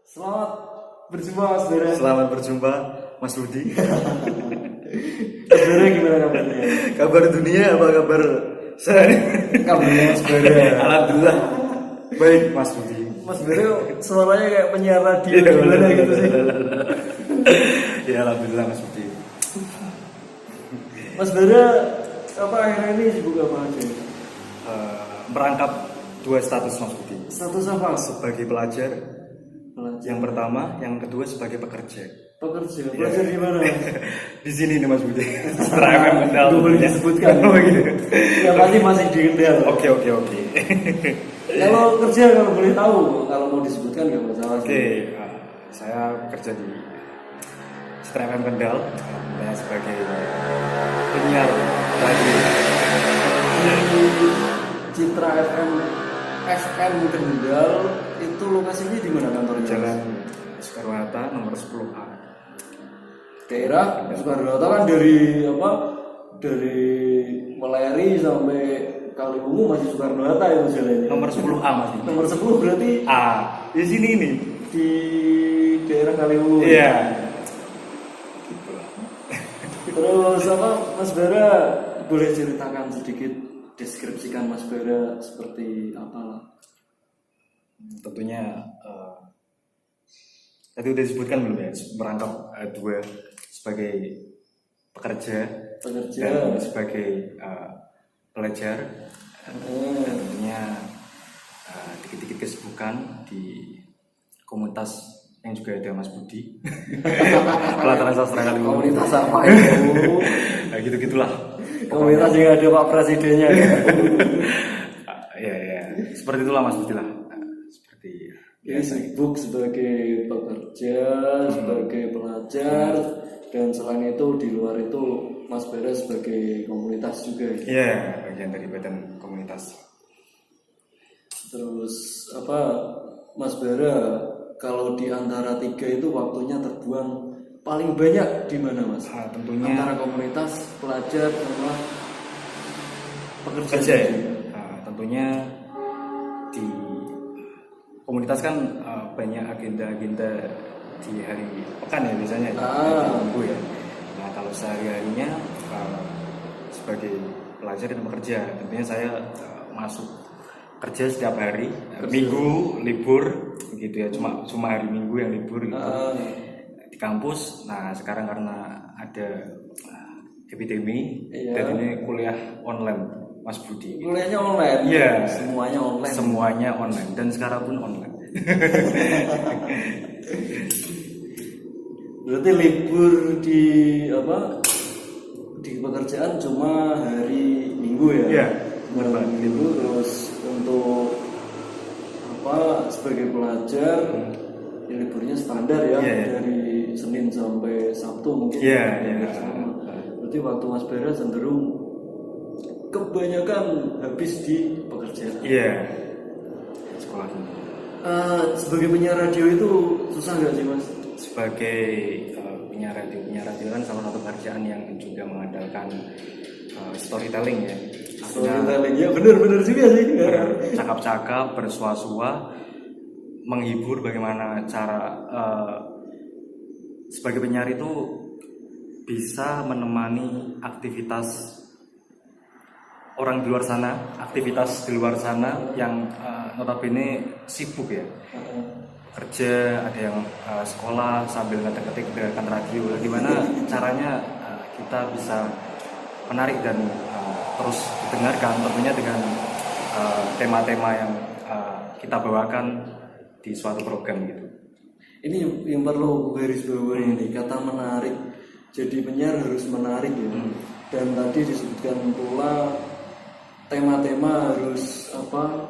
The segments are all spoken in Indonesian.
Selamat berjumpa Mas Bera. Selamat berjumpa Mas Budi. Mas Bera gimana kabarnya? Kabar dunia apa kabar saya? Kabarnya Mas Bera. Alhamdulillah baik Mas Budi. Mas Bera suaranya kayak penyiar radio gimana gitu sih? Ya alhamdulillah Mas Budi. Mas Bera apa akhirnya ini sibuk apa aja? Merangkap dua status Mas Budi. Status apa? Sebagai pelajar yang pertama, yang kedua sebagai pekerja. Pekerja. Belajar di mana? Di sini nih Mas Budi. Setelah FM Kendal. Nggak boleh disebutkan. Oh gitu. Ya pasti masih di Kendal. Oke. Kalau kerja kalau boleh tahu, kalau mau disebutkan nggak masalah. Oke, saya kerja di Setelah FM Kendal, saya sebagai penyiar radio. Di Citra FM Kendal itu lokasinya di mana kantornya? Jalan Soekarno-Hatta nomor 10A. Daerah Soekarno-Hatta kan dari apa? Dari Meleri sampai Kaliwungu masih Soekarno-Hatta itu jalannya. Nomor 10A Mas. Nomor 10 berarti A. Di sini nih. di daerah Kaliwungu. Iya. Terus apa Mas Bara boleh ceritakan sedikit, deskripsikan Mas Bara seperti apa? Tentunya tadi udah disebutkan belum ya, merangkap dua sebagai pekerja dan sebagai pelajar. Tentunya dikit-dikit kesibukan di komunitas yang juga ada Mas Budi. Pelataran Sastra Kaliwungu. Komunitas apa itu? Nah, gitu-gitulah. Komunitas yang ada Pak Presidennya. Ya, seperti itulah Mas Budi lah. Seperti Ini sibuk sebagai pekerja, sebagai pelajar, dan selain itu di luar itu Mas Bara sebagai komunitas juga. Iya, bagian dari badan komunitas. Terus apa Mas Bara kalau di antara tiga itu waktunya terbuang paling banyak di mana Mas? Tentunya Antara komunitas, pelajar, sama pekerja. Tentunya di komunitas kan banyak agenda-agenda di hari pekan ya biasanya di minggu ya. Nah kalau sehari-harinya sebagai pelajar dan pekerja, tentunya saya masuk kerja setiap hari, minggu libur gitu ya, cuma hari minggu yang libur gitu di kampus. Nah sekarang karena ada epidemi, dan ini kuliah online Mas Budi. Kuliahnya online. Iya. Semuanya online. Semuanya online dan sekarang pun online. Berarti libur di apa? Di pekerjaan cuma hari Minggu ya? Iya. Hari Minggu. Terus untuk apa? Sebagai pelajar, ya liburnya standar ya, dari Senin sampai Sabtu mungkin. Iya. Berarti waktu Mas Bara cenderung kebanyakan habis di pekerjaan. Iya. Sekolah. Sebagai penyiar radio itu susah nggak sih Mas? Sebagai penyiar radio kan salah satu pekerjaan yang juga mengandalkan storytelling ya. Storytelling ya benar juga sih. Cakap-cakap, bersua-sua, menghibur. Bagaimana cara sebagai penyiar itu bisa menemani aktivitas orang di luar sana, aktivitas di luar sana yang notabene sibuk ya, kerja, ada yang sekolah sambil ngetik-ngetik dengarkan radio. Gimana caranya kita bisa menarik dan terus didengarkan, tentunya dengan tema-tema yang kita bawakan di suatu program gitu. Ini yang perlu garis bawahi ini, kata menarik. Jadi penyiar harus menarik ya. Dan tadi disebutkan pula tema-tema harus apa?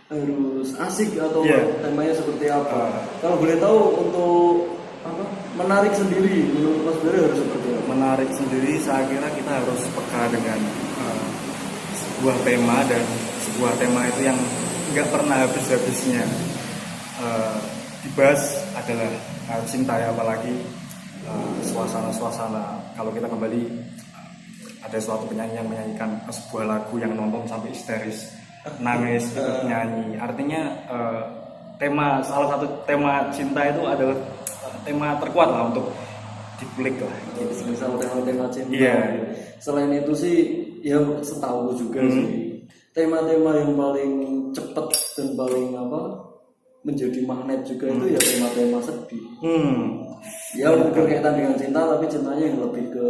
Harus asik atau temanya seperti apa? Kalau boleh tahu untuk apa? Menarik sendiri menurut Mas Bara harus seperti apa? Menarik sendiri saya kira kita harus peka dengan sebuah tema, dan sebuah tema itu yang nggak pernah habis-habisnya dibahas adalah cinta ya, apalagi suasana-suasana. Kalau kita kembali ada suatu penyanyi yang menyanyikan sebuah lagu yang nonton sampai histeris, nangis, ikut nyanyi. Artinya salah satu tema cinta itu adalah tema terkuat lah untuk dikulik lah. Misal tema-tema cinta. Iya. Selain itu sih, ya setahu juga sih, tema-tema yang paling cepat dan paling menjadi magnet juga itu ya tema-tema sedih. Ya berkaitan dengan cinta, tapi cintanya yang lebih ke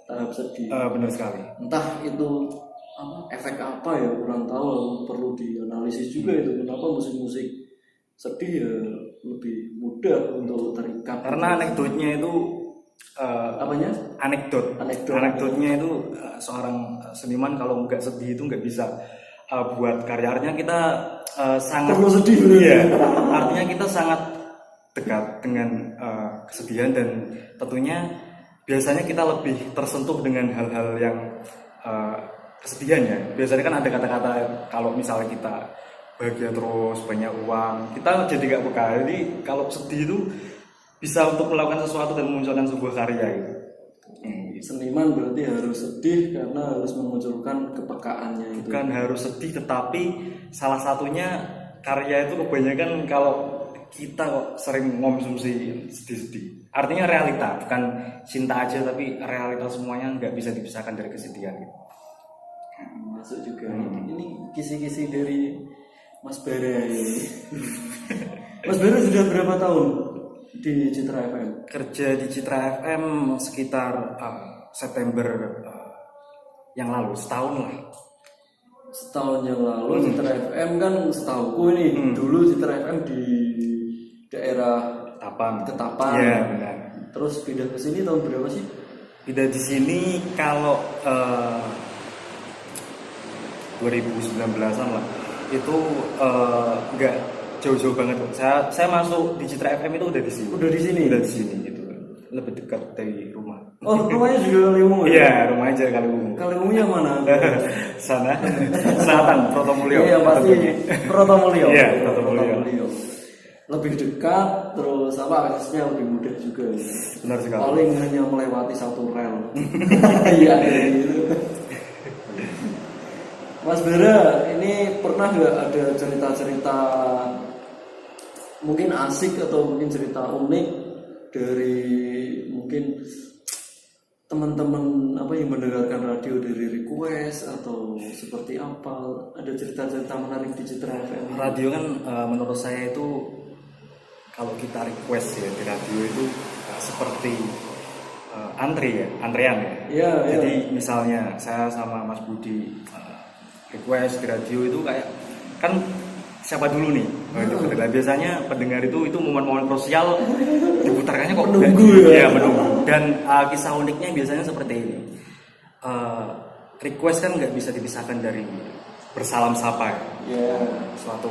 tahap sedih. Benar sekali. Entah itu efek apa ya, kurang tahu, perlu dianalisis juga itu kenapa musik-musik sedih ya lebih mudah untuk terikat. Karena anekdotnya itu anekdotnya itu seorang seniman kalau nggak sedih itu nggak bisa buat karyanya. Kita sangat perlu sedih. Iya. Artinya kita sangat dekat dengan kesedihan, dan tentunya biasanya kita lebih tersentuh dengan hal-hal yang kesedihan ya. Biasanya kan ada kata-kata kalau misalnya kita bahagia terus, banyak uang, kita jadi gak peka. Jadi kalau sedih itu bisa untuk melakukan sesuatu dan memunculkan sebuah karya gitu. Seniman berarti harus sedih karena harus memunculkan kepekaannya itu. Bukan harus sedih, tetapi salah satunya karya itu kebanyakan kalau kita kok sering mengonsumsi sedih-sedih. Artinya realita, bukan cinta aja, tapi realita semuanya nggak bisa dipisahkan dari kesedihan gitu. Masuk juga. Ini kisi-kisi dari Mas Bara ini. Mas Bara sudah berapa tahun di Citra FM? Kerja di Citra FM sekitar September yang lalu, setahun lah. Setahun yang lalu Citra FM kan setahuku ini dulu Citra FM di daerah Ketapang. Iya benar. Terus pindah ke sini tahun berapa sih? Pindah di sini kalau 2019-an lah. Itu nggak jauh-jauh banget. Saya masuk di Citra FM itu udah di sini. Udah di sini gitu. Lebih dekat dari rumah. Oh, rumahnya juga Kaliwungu ya? Iya, rumahnya aja Kaliwungu. Kaliwungunya mana? Sana, selatan, Protomulyo. Iya, pasti Protomulyo. Iya, Protomulyo. Lebih dekat, terus aksesnya lebih mudah juga. Benar sekali. Paling hanya melewati satu rel. Iya, gitu. Mas Bara, ini pernah nggak ada cerita-cerita mungkin asik atau mungkin cerita unik dari mungkin teman-teman yang mendengarkan radio dari request atau seperti apa? Ada cerita-cerita menarik di Citra FM? Radio kan menurut saya itu kalau kita request ya di radio itu seperti antrean ya. Iya. Jadi misalnya saya sama Mas Budi request di radio itu kayak kan siapa dulu nih? Biasanya pendengar itu momen-momen krusial diputarkannya kok menunggu ya. Menunggu. Dan kisah uniknya biasanya seperti ini. Request kan nggak bisa dipisahkan dari bersalam sapa. Ya. Suatu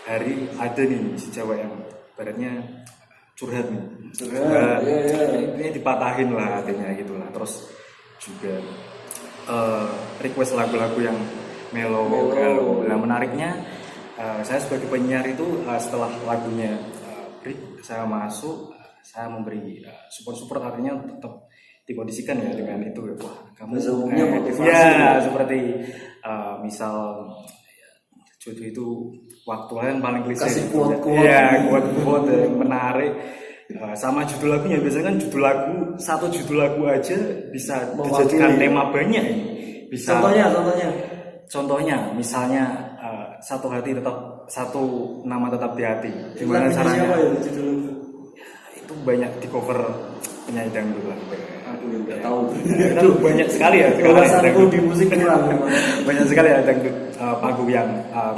hari ada nih si cewek yang baratnya curhat nih. Ini dipatahin lah hatinya gitulah. Terus juga request lagu-lagu yang mellow. Nah menariknya saya sebagai penyiar itu setelah lagunya break saya masuk, saya memberi support artinya tetap dikondisikan ya dengan itu ya. Wah kamu motivasi seperti misal jodoh itu waktu yang paling klise. Kasih quote-quote. Iya, quote-quote yang menarik. Sama judul lagunya, biasanya kan satu judul lagu aja bisa dijadikan tema banyak ini. Bisa. Contohnya, misalnya satu nama tetap di hati. Gimana caranya? Siapa ya judul lagu? Itu banyak di cover penyanyi dangdut lah. Aku nggak tahu. Kan banyak sekali ya. Wawasanku di musik kurang. Banyak sekali ya dangdut lagu yang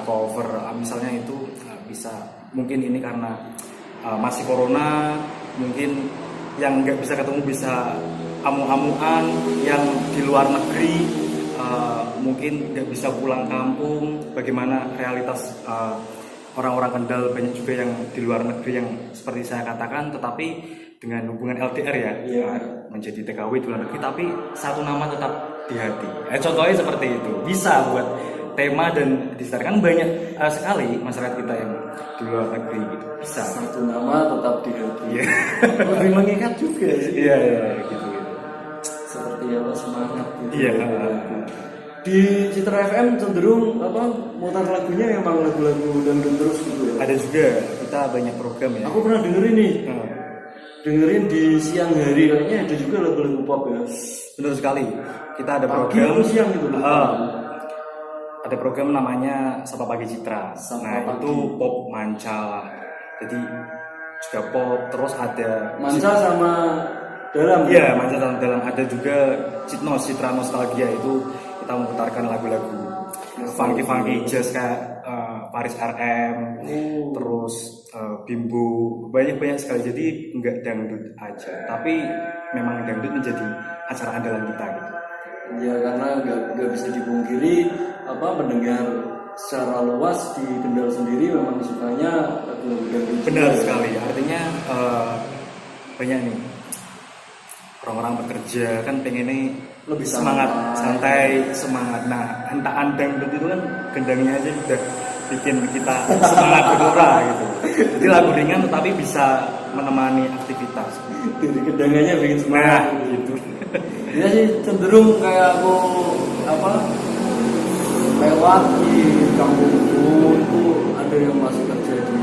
cover. Misalnya itu bisa mungkin ini karena masih corona, mungkin yang nggak bisa ketemu bisa amu-amuan, yang di luar negeri mungkin nggak bisa pulang kampung. Bagaimana realitas orang-orang Kendal, banyak juga yang di luar negeri yang seperti saya katakan, tetapi dengan hubungan LDR ya, menjadi TKW di luar negeri, tapi satu nama tetap di hati. Contohnya seperti itu, bisa buat tema dan disediakan banyak sekali masyarakat kita yang di luar negeri gitu. Bisa. Satu nama tetap di hati. Lebih mengikat juga sih. Iya gitu. Seperti apa semangat gitu. Iya. Di Citra FM cenderung mutar lagunya emang lagu-lagu dangdut terus gitu ya. Ada juga kita banyak program ya. Aku pernah dengerin nih. Dengerin di siang hari kayaknya ada juga lagu-lagu pop ya. Benar sekali. Kita ada Pagi program atau siang gitu. ada program namanya Sapa Pagi Citra. Sapa Pagi. Itu pop manca. Jadi juga pop, terus ada manca sama dalam. Iya, manca sama dalam. Ada juga Citra Nostalgia, itu kita memutarkan lagu-lagu funky jazz kayak Paris RM, terus Bimbo, banyak sekali. Jadi enggak dangdut aja, tapi memang dangdut menjadi acara andalan kita gitu. Ya karena nggak bisa dipungkiri pendengar secara luas di Kendal sendiri memang sukanya lagu-lagu dangdut. Benar sekali, artinya banyak nih orang-orang bekerja kan pengennya lebih semangat, santai, semangat. Nah, hentaan dangdut itu kan gendangnya aja udah bikin kita semangat bergerak gitu. Jadi lagu ringan tetapi bisa menemani aktivitas. Dari gendangnya bikin semangat gitu. Dia sih cenderung kayak aku lewat di kampungku itu ada yang masih kerja di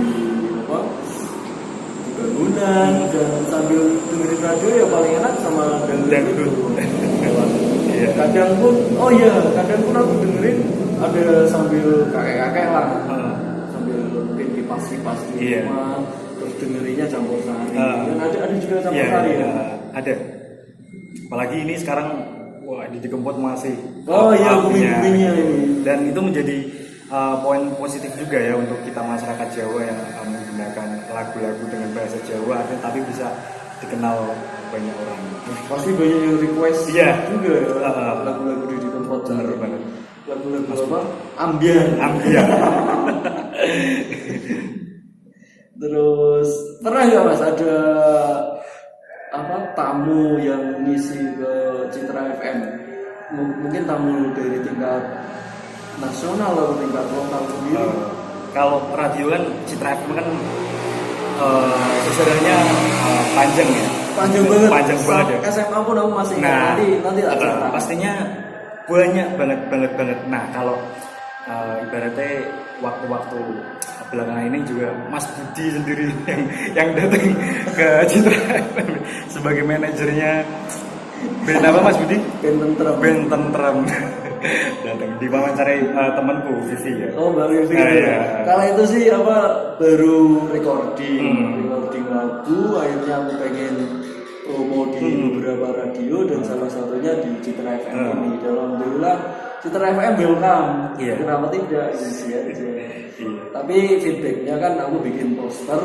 bangunan dan sambil dengerin radio ya paling enak sama dangdut. Iya. Kadang pun aku dengerin ada sambil kakek lah, sambil mungkin kipas di rumah, terus dengerinnya campur sari. Dan ada juga campur sari ya. Ada. Apalagi ini sekarang di Kempot masih booming-boomingnya ini. Dan itu menjadi poin positif juga ya untuk kita masyarakat Jawa yang menggunakan lagu-lagu dengan bahasa Jawa, tapi bisa dikenal banyak orang. Pasti banyak yang request juga lagu-lagu di Kempot. Benar banget. Lagu-lagu Ambian. Terus pernah nggak Mas ada tamu yang ngisi ke Citra FM? Mungkin tamu dari tingkat nasional atau tingkat lokal sendiri. Kalau radio kan Citra FM kan sejarahnya panjang ya. Panjang banget ya. SMA pun aku masih nanti pastinya banyak banget. Nah, kalau ibaratnya waktu-waktu belakangan ini juga Mas Budi sendiri yang datang ke Citra FM sebagai manajernya band apa Mas Budi? Band Tentrem. Datang diwawancarai temanku Vivi ya. Oh, baru Vivi. Kala itu sih baru recording lagu, akhirnya aku pengen promo di beberapa radio dan salah satunya di Citra FM ini. Dan alhamdulillah Citra FM welcome. Kenapa tidak isi aja. Tapi feedbacknya kan aku bikin poster,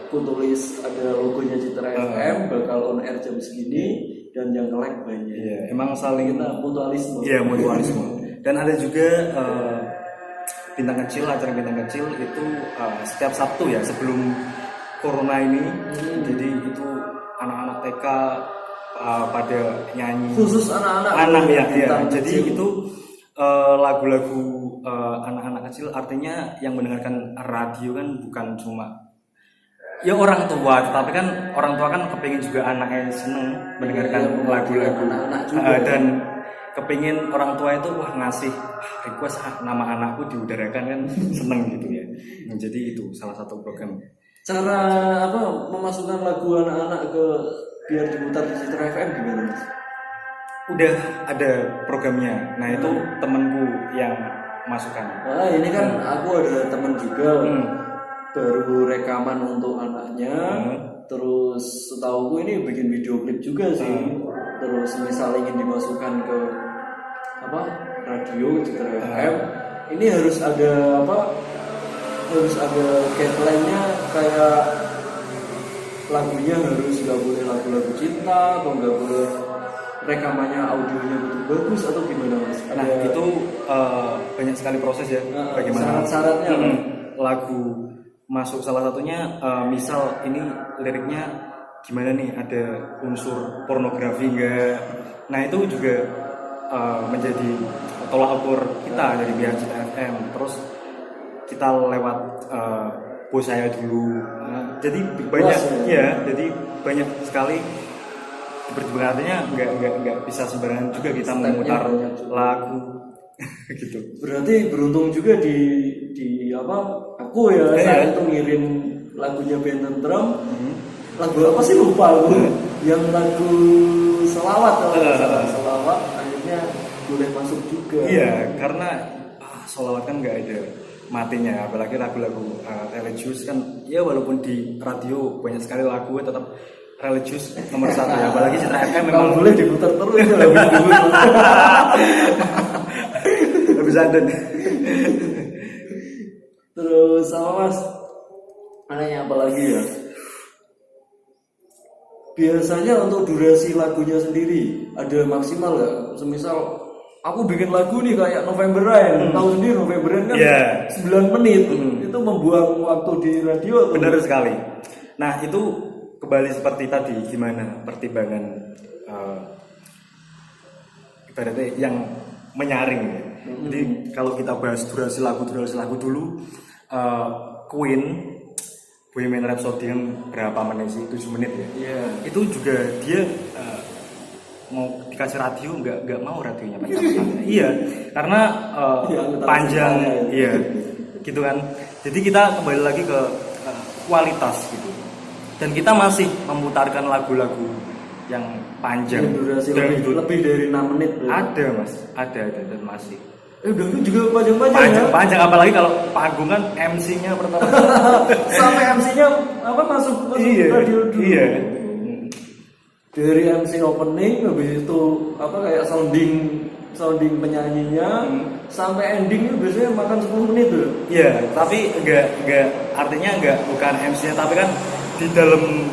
aku tulis ada logonya Citra FM, bakal on air jam segini dan yang like banyak. Iya, emang saling kita mutualisme. Iya, mutualisme. Dan ada juga acara bintang kecil itu setiap Sabtu ya sebelum corona ini. Jadi itu anak-anak TK pada nyanyi. Khusus anak-anak ya. Jadi itu lagu-lagu anak-anak kecil, artinya yang mendengarkan radio kan bukan cuma ya orang tua, tetapi kan orang tua kan kepingin juga anaknya seneng mendengarkan lagu-lagu anak-anak juga. Dan kepingin orang tua itu ngasih request nama anakku diudarakan kan seneng gitu ya. Jadi itu salah satu program. Cara memasukkan lagu anak-anak ke biar diputar di Citra FM gimana Mas? Udah ada programnya. Nah itu temanku yang masukkan. Nah ini kan aku ada teman juga baru rekaman untuk anaknya. Terus setahuku ini bikin video klip juga sih. Terus misal ingin dimasukkan ke radio Citra FM, ini harus ada harus ada guideline-nya, kayak lagunya harus nggak boleh lagu-lagu cinta atau nggak boleh rekamannya audionya betul bagus atau gimana Mas? Nah itu banyak sekali proses ya. Bagaimana syarat-syaratnya lagu masuk, salah satunya misal ini liriknya gimana nih, ada unsur pornografi enggak. Nah itu juga menjadi tolak ukur kita dari pihak Citra FM. Terus kita lewat bos saya dulu. Jadi banyak jadi banyak sekali. Artinya nggak bisa sembarangan juga kita memutar lagu. gitu. Berarti beruntung juga di apa aku ya saya itu ngirim lagunya band Tentrem. Lagu apa sih lupa aku. Yang lagu selawat selawat akhirnya boleh masuk juga. Iya, karena selawat kan nggak ada matinya, apalagi lagu-lagu religius kan ya walaupun di radio banyak sekali lagu tetap religius nomor satu ya, apalagi Citra FM memang boleh diputar terus ya lagu bisa dan terus sama Mas anehnya apa lagi ya, biasanya untuk durasi lagunya sendiri ada maksimal nggak? Semisal aku bikin lagu nih kayak Novemberan, tahu sendiri Novemberan kan 9 menit itu membuang waktu di radio tuh. Benar sekali. Nah itu kembali seperti tadi, gimana pertimbangan ibaratnya yang menyaring ya. Jadi kalau kita bahas durasi lagu dulu, Queen Bohemian Rhapsody yang berapa menit sih? 7 menit ya. Yeah. Itu juga dia mau dikasih radio nggak mau radionya pencapaiannya. Iya, karena panjang, iya, gitu kan. Jadi kita kembali lagi ke kualitas gitu. Dan kita masih memutarkan lagu-lagu yang panjang. Durasi lebih dari 6 menit. Ada mas, ada dan masih. Dangdut juga panjang-panjang ya? Panjang, apalagi kalau panggung kan MC-nya pertama. Sampai MC-nya apa masuk radio dulu. Iya. Dari MC opening, habis itu apa kayak sounding penyanyinya, sampai endingnya biasanya makan 10 menit tuh. Iya, tapi enggak artinya bukan MC-nya, tapi kan di dalam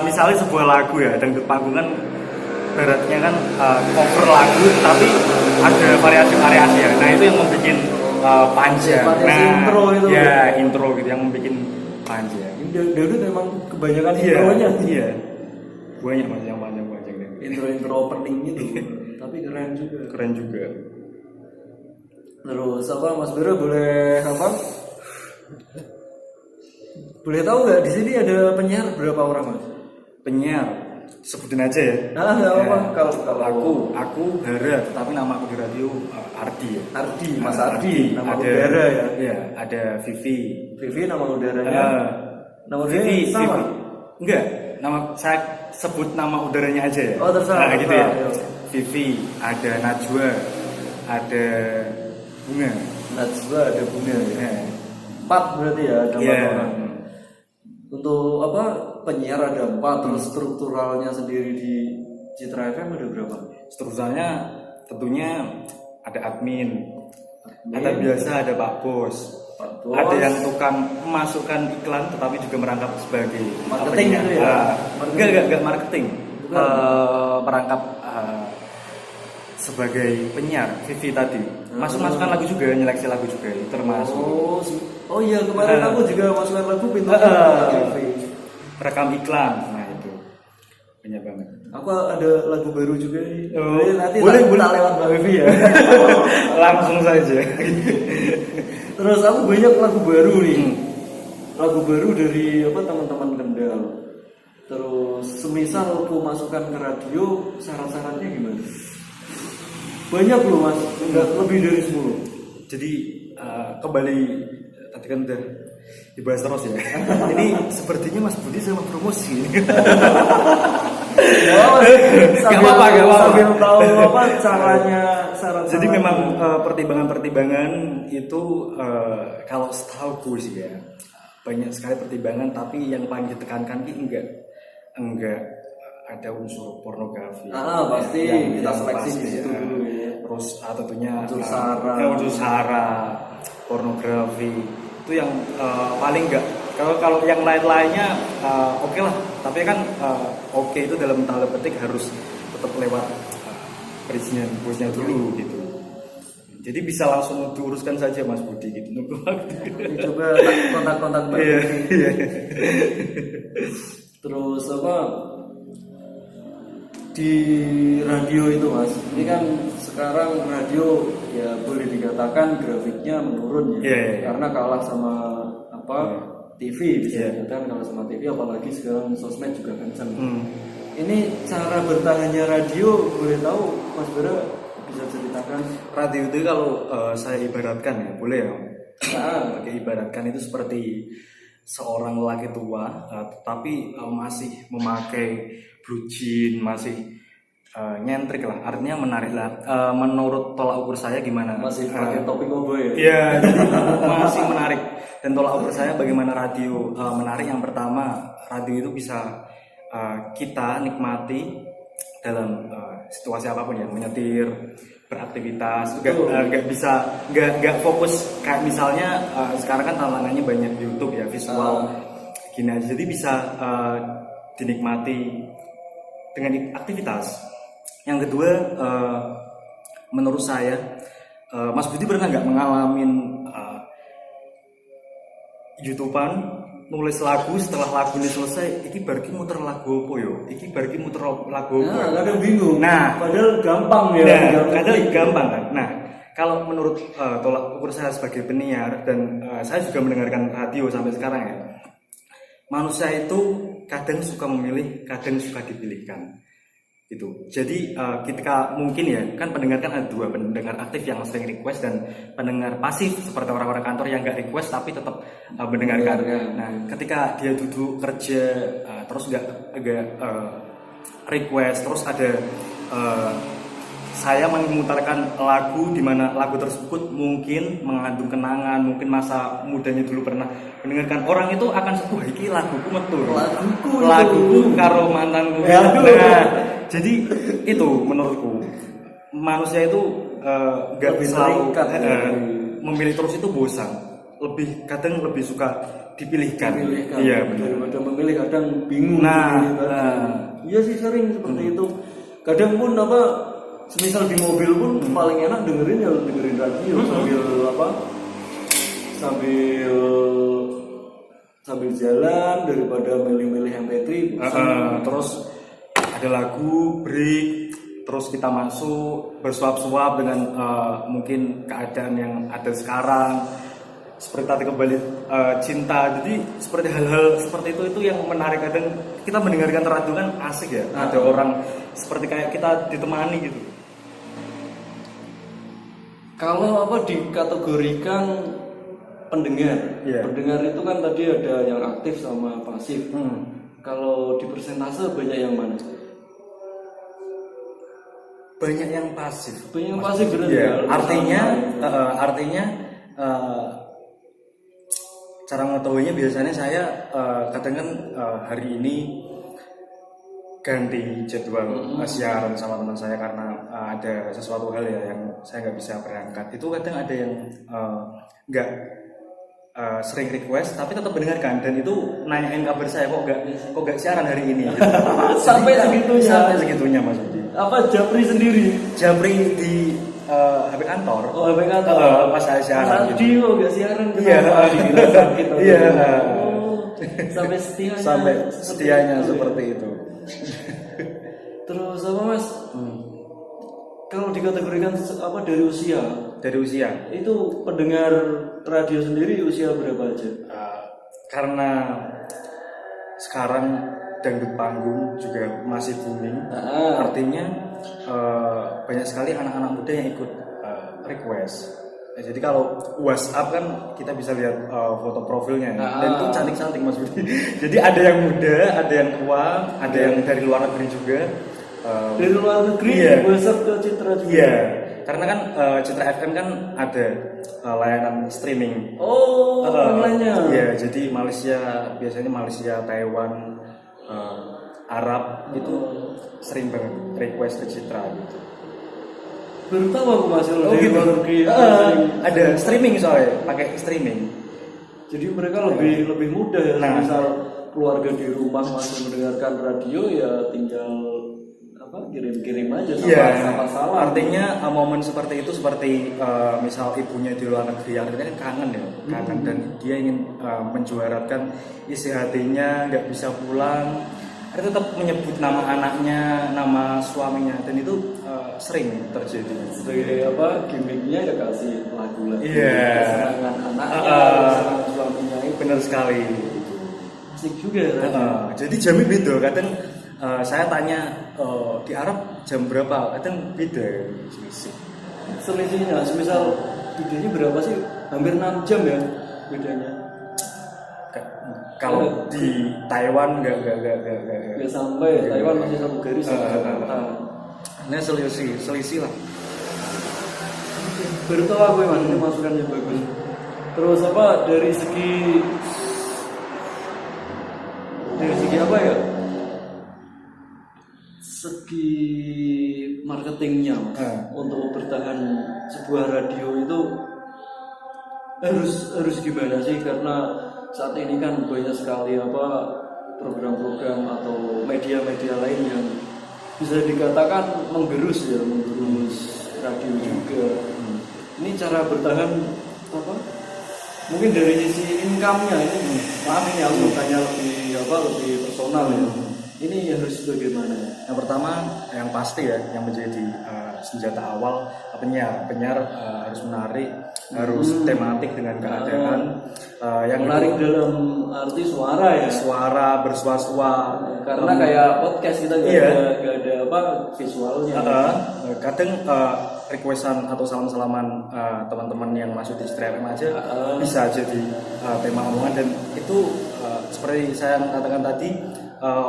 misalnya sebuah lagu ya, dangdut panggung kan beratnya kan cover lagu tapi ada variasi ya. Nah itu yang membuat panjang. Nah intro itu. Ya intro gitu yang membuat panjang. Dangdut memang kebanyakan intronya. Iya. Banyak mas yang panjang intro opening itu. Tapi keren juga. Terus apa Mas Bero boleh apa? Boleh tahu nggak di sini ada penyiar berapa orang Mas? Penyiar sebutin aja ya. Nggak apa. Kalau aku Hara, tapi nama aku di radio Ardi ya. Ardi, Mas Ardi, nama udara ya. Iya, ada Vivi. Vivi nama udaranya. Nama Vivi sama. Enggak, nama saya sebut nama udaranya aja ya. Oh terserah. Nah, gitu ya. Vivi, ada Najwa, ada Bunga. Najwa ada Bunga ya. 4 berarti ya ada 4 orang. Untuk apa penyiar ada 4, terus strukturalnya sendiri di Citra FM ada berapa? Strukturalnya tentunya ada admin. Ada biasa ada Pak Bos. Ada yang tukang memasukkan iklan tetapi juga merangkap sebagai marketing gitu ya. Enggak marketing. Merangkap sebagai penyiar Vivi tadi. Masukkan lagu juga, nyeleksi lagu juga termasuk. Oh iya kemarin aku juga masukkan lagu pintu rekam iklan. Nah itu banyak banget. Aku ada lagu baru juga nih. Nanti boleh lewat Mbak Vivi ya. Langsung saja. Terus aku banyak lagu baru nih. Lagu baru dari apa teman-teman Kendal. Terus semisal aku masukkan ke radio, syarat-syaratnya gimana? Banyak loh Mas, lebih dari 10. Jadi kembali tadi kan udah dibahas terus ya. Ini sepertinya Mas Budi sama promosi. Gak apa-apa. Sambil tahu apa caranya. Jadi memang pertimbangan-pertimbangan itu kalau setahu sih ya banyak sekali pertimbangan, tapi yang paling ditekankan ini enggak ada unsur pornografi. Pasti kita seleksi di situ dulu ya. Terus tentunya unsur sara, pornografi itu yang paling enggak. Kalau yang lain-lainnya oke lah, tapi kan oke itu dalam tanda petik harus tetap lewat perizinan bosnya dulu gitu. Jadi bisa langsung diuruskan saja Mas Budi gitu. Nunggu waktu. Coba kontak-kontak Iya. Terus apa? Di radio itu Mas, ini kan sekarang radio ya boleh dikatakan grafiknya menurun ya, karena kalah sama TV bisa dikatakan kalah sama TV, apalagi sekarang sosmed juga kencang. Ini cara bertahannya radio boleh tahu Mas Bara bisa ceritakan? Radio itu kalau saya ibaratkan ya, boleh ya? Nah, Ibaratkan itu seperti seorang lelaki tua, tapi masih memakai blue jean, masih nyentrik lah, artinya menarik lah. Menurut tolak ukur saya gimana? masih pakai topi cowboy ya? Iya, jadi masih menarik. Dan tolak ukur saya bagaimana radio menarik. Yang pertama, radio itu bisa kita nikmati dalam situasi apapun ya, menyetir, beraktivitas, nggak fokus kayak misalnya sekarang kan tantangannya banyak di YouTube ya, visual gini aja, jadi bisa dinikmati dengan aktivitas. Yang kedua, menurut saya, Mas Budi pernah nggak mengalamin YouTubean nulis lagu, setelah lagu ini selesai, iki barki muter lagu apa yo? Iki barki muter lagu apa? Nah, kadang bingung. Nah, padahal gampang ya. Nah, kadang gampang kan. Nah, kalau menurut tolak ukur saya sebagai penyiar dan saya juga mendengarkan radio sampai sekarang ya, manusia itu kadang suka memilih, kadang suka dipilihkan. Gitu. Jadi ketika mungkin ya kan pendengar kan ada dua, pendengar aktif yang sering request dan pendengar pasif seperti orang-orang kantor yang nggak request tapi tetap mendengarkan. Nah, ketika dia duduk kerja terus nggak request, terus ada saya memutarkan lagu di mana lagu tersebut mungkin mengandung kenangan, mungkin masa mudanya dulu pernah mendengarkan, orang itu akan wah iki laguku metu. Laguku karo mantanku. Nah, jadi itu menurutku manusia itu nggak bisa memilih terus, itu bosan. Kadang lebih suka dipilihkan. Iya, daripada memilih kadang bingung. Iya sih sering seperti itu. Kadang pun semisal di mobil pun paling enak dengerin radio sambil jalan daripada milih-milih MP3. Terus ada lagu break, terus kita masuk bersuap-suap dengan mungkin keadaan yang ada sekarang, seperti tadi kembali cinta. Jadi seperti hal-hal seperti itu yang menarik. Kadang kita mendengarkan radio kan asik ya, ada orang seperti kayak kita ditemani gitu. Kalau dikategorikan pendengar, pendengar itu kan tadi ada yang aktif sama pasif. Kalau di persentase banyak yang mana? Banyak yang pasif. Banyak yang pasif benar ya. Artinya cara mengetahuinya biasanya saya kadang kan hari ini ganti jadwal siaran sama teman saya karena ada sesuatu hal ya yang saya nggak bisa berangkat. Itu kadang ada yang nggak sering request tapi tetap mendengarkan dan itu nanyain kabar saya kok nggak siaran hari ini. Sampai segitunya Mas Budi. Apa Japri sendiri? Japri di HP kantor. Oh, HP kantor. Pas saya siaran. Tadi kok nggak siaran? Iya. Iya. Sampai setianya seperti itu. Terus apa Mas? Kalau dikategorikan dari usia? Dari usia. Itu pendengar radio sendiri usia berapa aja? Karena sekarang dangdut panggung juga masih booming. Artinya banyak sekali anak-anak muda yang ikut request. Jadi kalau WhatsApp kan kita bisa lihat foto profilnya dan itu cantik-cantik Mas Budi. Jadi ada yang muda, ada yang tua, ada yang dari luar negeri juga. Dari luar negeri WhatsApp ke Citra juga. Iya. Karena kan Citra FM kan ada layanan streaming. Online-nya. Iya, jadi biasanya Malaysia, Taiwan, Arab itu sering banget request ke Citra gitu. Baru tahu aku Mas gitu. Ada streaming soalnya, pakai streaming. Jadi mereka lebih mudah ya. Misal keluarga di rumah masih mendengarkan radio ya tinggal kirim-kirim aja sama salam. Artinya momen seperti itu seperti misal ibunya di luar negeri, artinya kan kangen ya, kangen dan dia ingin menjuaratkan isi hatinya, nggak bisa pulang. Dia tetap menyebut nama anaknya, nama suaminya, dan itu sering terjadi. Sebagai gimmicknya ya kasih lagu-lagu kesenangan anaknya, kesenangan suaminya. Benar sekali. Asik juga. Jadi jamin beda. Kadang saya tanya di Arab jam berapa kadang beda selisihnya. Semisal bedanya berapa sih? Hampir 6 jam ya bedanya. Kalau di Taiwan nggak sampai. Taiwan masih satu garis. Ini selisih lah. Baru tahu aku emang ini masukannya bagus. Terus apa dari segi apa ya? Segi marketingnya Mas. Untuk bertahan sebuah radio itu harus gimana sih? Karena saat ini kan banyak sekali program-program atau media-media lain yang bisa dikatakan menggerus radio juga. Ini cara bertahan mungkin dari sisi income-nya ini. Maaf ini aku tanya lebih personal ya. Ini harus bagaimana? Yang pertama yang pasti ya yang menjadi senjata awal penyiar harus menarik, harus tematik dengan keadaan yang menarik dalam arti suara ya. Suara bersuara karena kayak podcast kita nggak ada visualnya. Kadang requestan atau salam-salaman teman-teman yang masuk di Citra FM aja bisa jadi tema omongan, dan itu seperti saya katakan tadi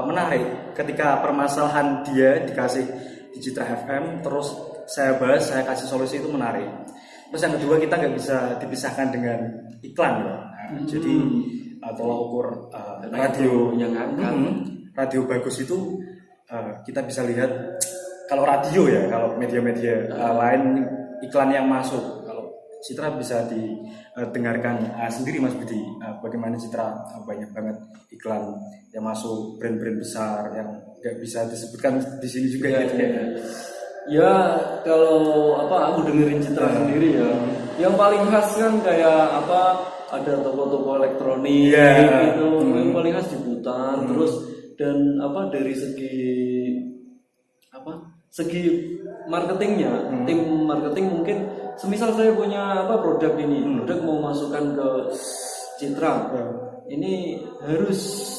menarik ketika permasalahan dia dikasih di Citra FM terus saya bahas, saya kasih solusi, itu menarik. Terus yang kedua, kita nggak bisa dipisahkan dengan iklan ya. Jadi tolak ukur radio yang radio bagus itu kita bisa lihat. Kalau radio ya, kalau media-media lain iklan yang masuk, kalau Citra bisa didengarkan sendiri Mas Budi, bagaimana Citra banyak banget iklan yang masuk, brand-brand besar yang nggak bisa disebutkan di sini juga gitu ya. Ya kalau aku dengerin Citra sendiri ya, yang paling khas kan kayak ada toko-toko elektronik gitu, yang paling khas diputar terus, dan dari segi marketingnya, tim marketing mungkin semisal saya punya produk ini, produk mau masukkan ke Citra, ini harus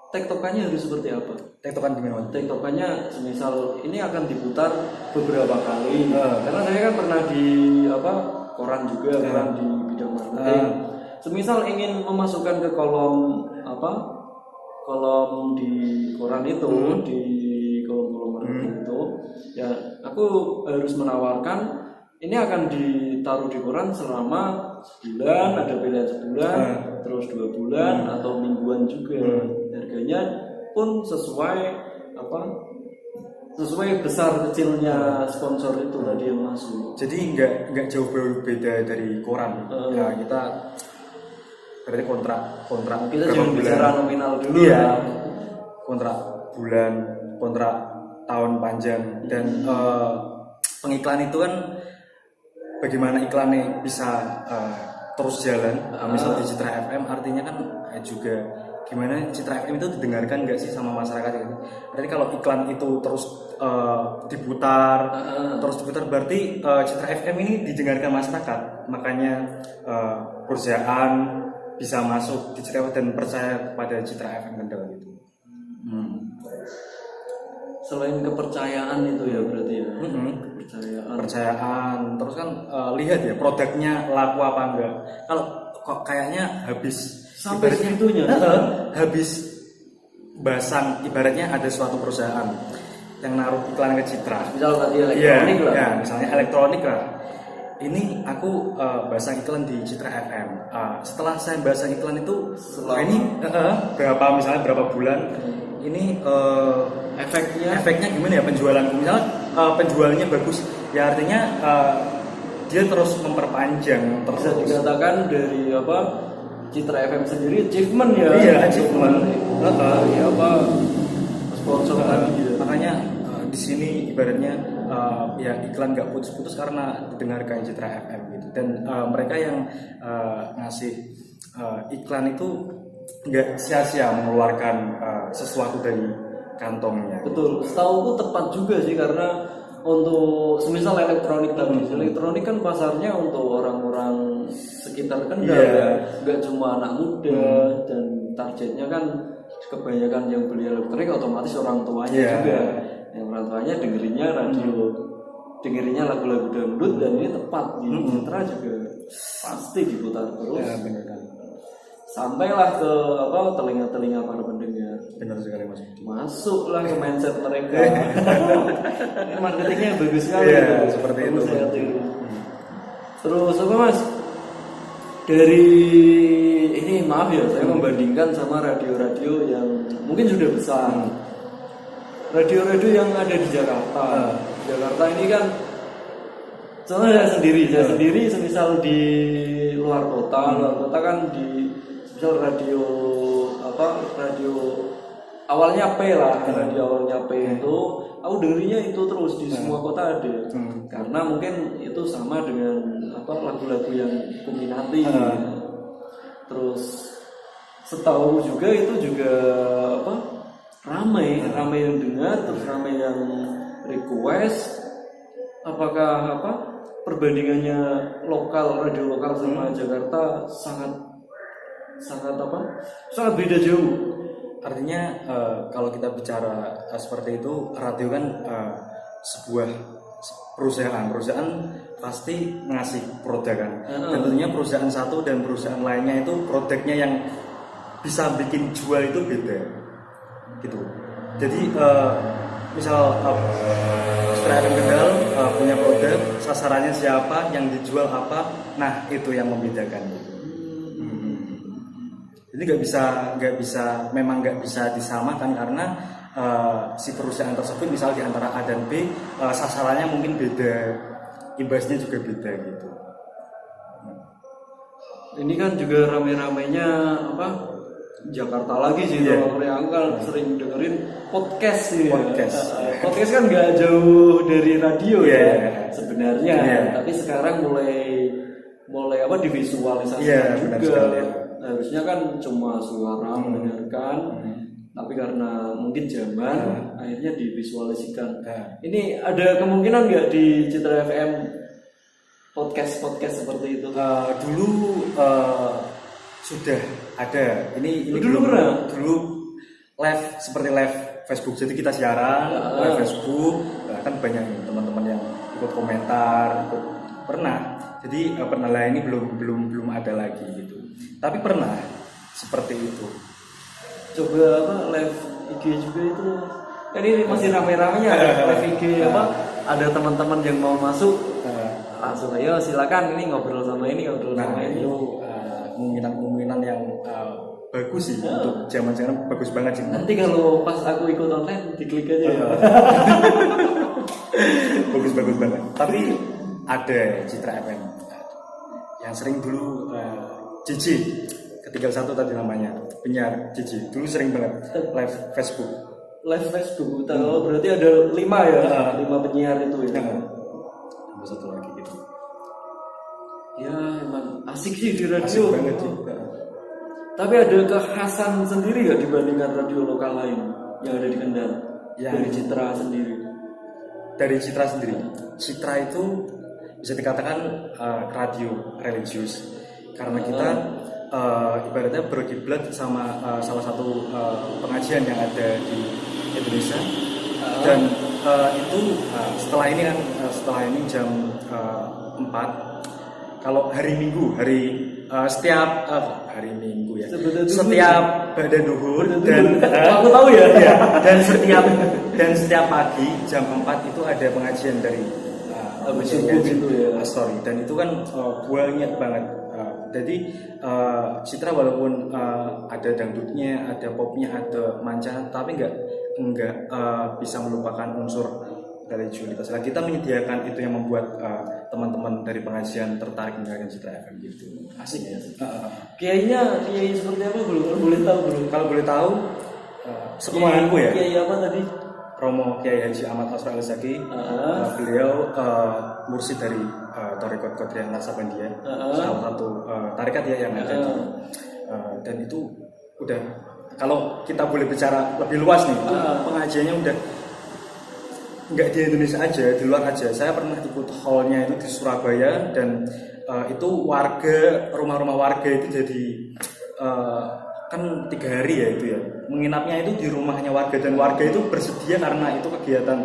tektokannya harus seperti apa? Tektokan gimana? Tektokannya semisal ini akan diputar beberapa kali. Karena saya kan pernah di koran juga, koran di bidang marketing. Semisal ingin memasukkan ke kolom di koran itu, di kolom marketing itu, ya aku harus menawarkan ini akan ditaruh di koran selama sebulan, ada pilihan sebulan, terus 2 bulan atau mingguan juga. Harganya pun sesuai besar kecilnya sponsor itu tadi yang masuk. Jadi nggak jauh berbeda dari koran. Ya kita berarti kontrak kita jangan bicara nominal dulu ya. Kontrak bulan, kontrak tahun panjang, dan pengiklan itu kan bagaimana iklannya bisa terus jalan. Misal di Citra FM artinya kan juga gimana Citra FM itu didengarkan nggak sih sama masyarakat gitu. Berarti kalau iklan itu terus diputar berarti Citra FM ini didengarkan masyarakat, makanya perusahaan bisa masuk di Citra dan percaya kepada Citra FM Kendal gitu. Selain kepercayaan itu ya berarti ya. Kepercayaan, terus kan lihat ya produknya laku apa enggak. Kalau kok kayaknya habis sampai segitunya habis basang, ibaratnya ada suatu perusahaan yang naruh iklan ke Citra, misal tadi elektronik lah. Ya, misalnya elektronik lah. Ini aku basang iklan di Citra FM. Setelah saya basang iklan itu, ini berapa bulan, ini efeknya gimana ya penjualanku? Misalnya penjualannya bagus, ya artinya dia terus memperpanjang. Bisa dikatakan dari Citra FM sendiri achievement ya. Iya, achievement. Sponsor tadi ya. Makanya di sini ibaratnya ya iklan nggak putus-putus karena didengarkan Citra FM gitu. Dan mereka yang ngasih iklan itu nggak sia-sia mengeluarkan sesuatu dari kantongnya. Betul, setahu aku tepat juga sih, karena untuk semisal elektronik tadi, elektronik kan pasarnya untuk orang-orang sekitar Kendal ya, nggak cuma anak muda, dan targetnya kan kebanyakan yang beli elektronik otomatis orang tuanya juga. Yang orang tuanya dengerinnya lagu-lagu dangdut dan ini tepat di Citra juga pasti diputar terus. Ya, benar kan. Sampailah ke telinga-telinga para pendengar. Benar sekali Mas. Masuklah ke mindset mereka. Ini marketingnya bagus sekali. Iya, seperti itu. Saya tiru. Terus apa Mas? Dari ini maaf ya, saya membandingkan sama radio-radio yang mungkin sudah besar. Radio-radio yang ada di Jakarta. Jakarta ini kan contohnya saya sendiri semisal di luar kota kan di misal radio awalnya P lah, radio awalnya P itu aku dengerinnya itu terus di semua kota ada. Karena mungkin itu sama dengan lagu-lagu yang kuminati. Terus setahu juga itu juga ramai yang dengar, terus ramai yang request. Apakah perbandingannya radio lokal sama Jakarta sangat beda jauh. Artinya kalau kita bicara seperti itu, radio kan sebuah perusahaan pasti ngasih produk kan. Dan tentunya perusahaan satu dan perusahaan lainnya itu produknya yang bisa bikin jual itu beda gitu. Jadi misal Citra FM Kendal punya produk, sasarannya siapa, yang dijual apa, nah itu yang membedakan gitu. Jadi memang nggak bisa disamakan karena si perusahaan tersebut misal di antara A dan B sasarannya mungkin beda, imbasnya juga beda gitu. Ini kan juga rame-ramenya Jakarta lagi sih. Kalau aku kan sering dengerin podcast sih. Podcast kan nggak jauh dari radio sebenarnya. Tapi sekarang mulai divisualisasikan juga. Harusnya kan cuma suara mendengarkan, tapi karena mungkin zaman akhirnya divisualisasikan. Ini ada kemungkinan nggak di Citra FM podcast seperti itu? Dulu sudah ada. Ini dulu pernah? Dulu live seperti live Facebook. Jadi kita siaran live Facebook. Kan banyak teman-teman yang ikut komentar, pernah. Jadi pernah lah, ini belum ada lagi gitu. Tapi pernah seperti itu. Coba live IG juga itu. Kan ini masih rame-ramenya live IG ada teman-teman yang mau masuk. Langsung ayo silakan ini ngobrol sama ini. Itu kemungkinan yang bagus sih untuk zaman sekarang, bagus banget sih. Nanti kalau pas aku ikut online diklik aja ya. bagus banget. Tapi ada Citra FM yang sering dulu Cici ketinggal satu tadi namanya, penyiar Cici dulu sering banget live Facebook. Berarti ada 5 ya, 5 penyiar itu ya. Ada satu lagi gitu. Ya emang asik sih di radio. Asik banget sih. Tapi ada kekhasan sendiri nggak dibandingkan radio lokal lain yang ada di Kendal? Dari Citra sendiri. Citra itu bisa dikatakan radio religius karena kita ibaratnya berkiblat sama salah satu pengajian yang ada di Indonesia. Dan itu setelah ini jam 4, kalau hari Minggu setiap badan duhur dan aku tahu ya. dan setiap pagi jam 4 itu ada pengajian dari gitu ya. Story, dan itu kan banyak banget. Jadi Citra walaupun ada dangdutnya, ada popnya, ada manca, tapi nggak bisa melupakan unsur religiusitas. Nah, kita menyediakan itu yang membuat teman-teman dari pengajian tertarik mendengarkan Citra FM gitu. Asik ya. Kiai seperti apa boleh tahu belum? Kalau boleh tahu, sekumpulanku ya. Kiai apa tadi? Romo Kiai Haji Ahmad Asra Al-Zaki. Beliau mursyid dari Thariqat Qadiriyah Naksabandia, salah satu tarekat ya yang ada di dan itu udah, kalau kita boleh bicara lebih luas nih, pengajiannya udah nggak di Indonesia aja, di luar aja. Saya pernah ikut hallnya itu di Surabaya, dan itu rumah-rumah warga itu jadi kan 3 hari ya itu ya, menginapnya itu di rumahnya warga, dan warga itu bersedia karena itu kegiatan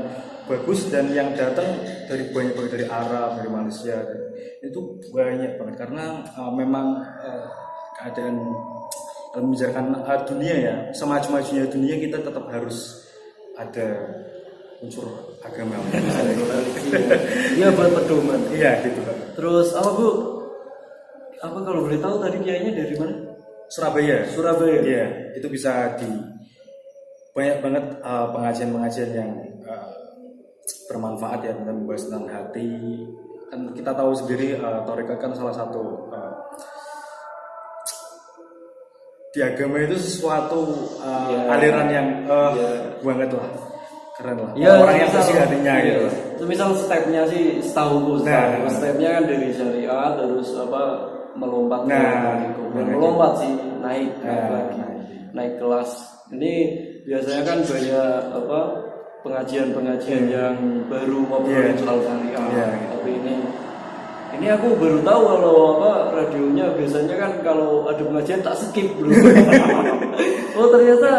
bagus, dan yang datang dari banyak dari Arab, dari Malaysia, itu banyak banget karena memang keadaan membicarakan dunia ya, semaju-majunya dunia kita tetap harus ada unsur agama. Iya buat pedoman. Iya gitu kan. Terus apa Bu? Apa kalau boleh tahu tadi kiainya dari mana? Surabaya. Surabaya. Iya, itu bisa di banyak banget pengajian-pengajian yang bermanfaat ya, tentang membahas tentang hati. Kan kita tahu sendiri tarekat kan salah satu di agama itu sesuatu aliran yang banget lah, keren lah. Ya, orang yang bersih hatinya gitu. Misal stepnya sih setahu stepnya kan dari syariat terus melompat melompat sih naik lagi naik kelas. Ini biasanya kan banyak pengajian yang baru ngobrolin soal syariat. Tapi ini aku baru tahu kalau radionya biasanya kan kalau ada pengajian tak skip bro. Oh ternyata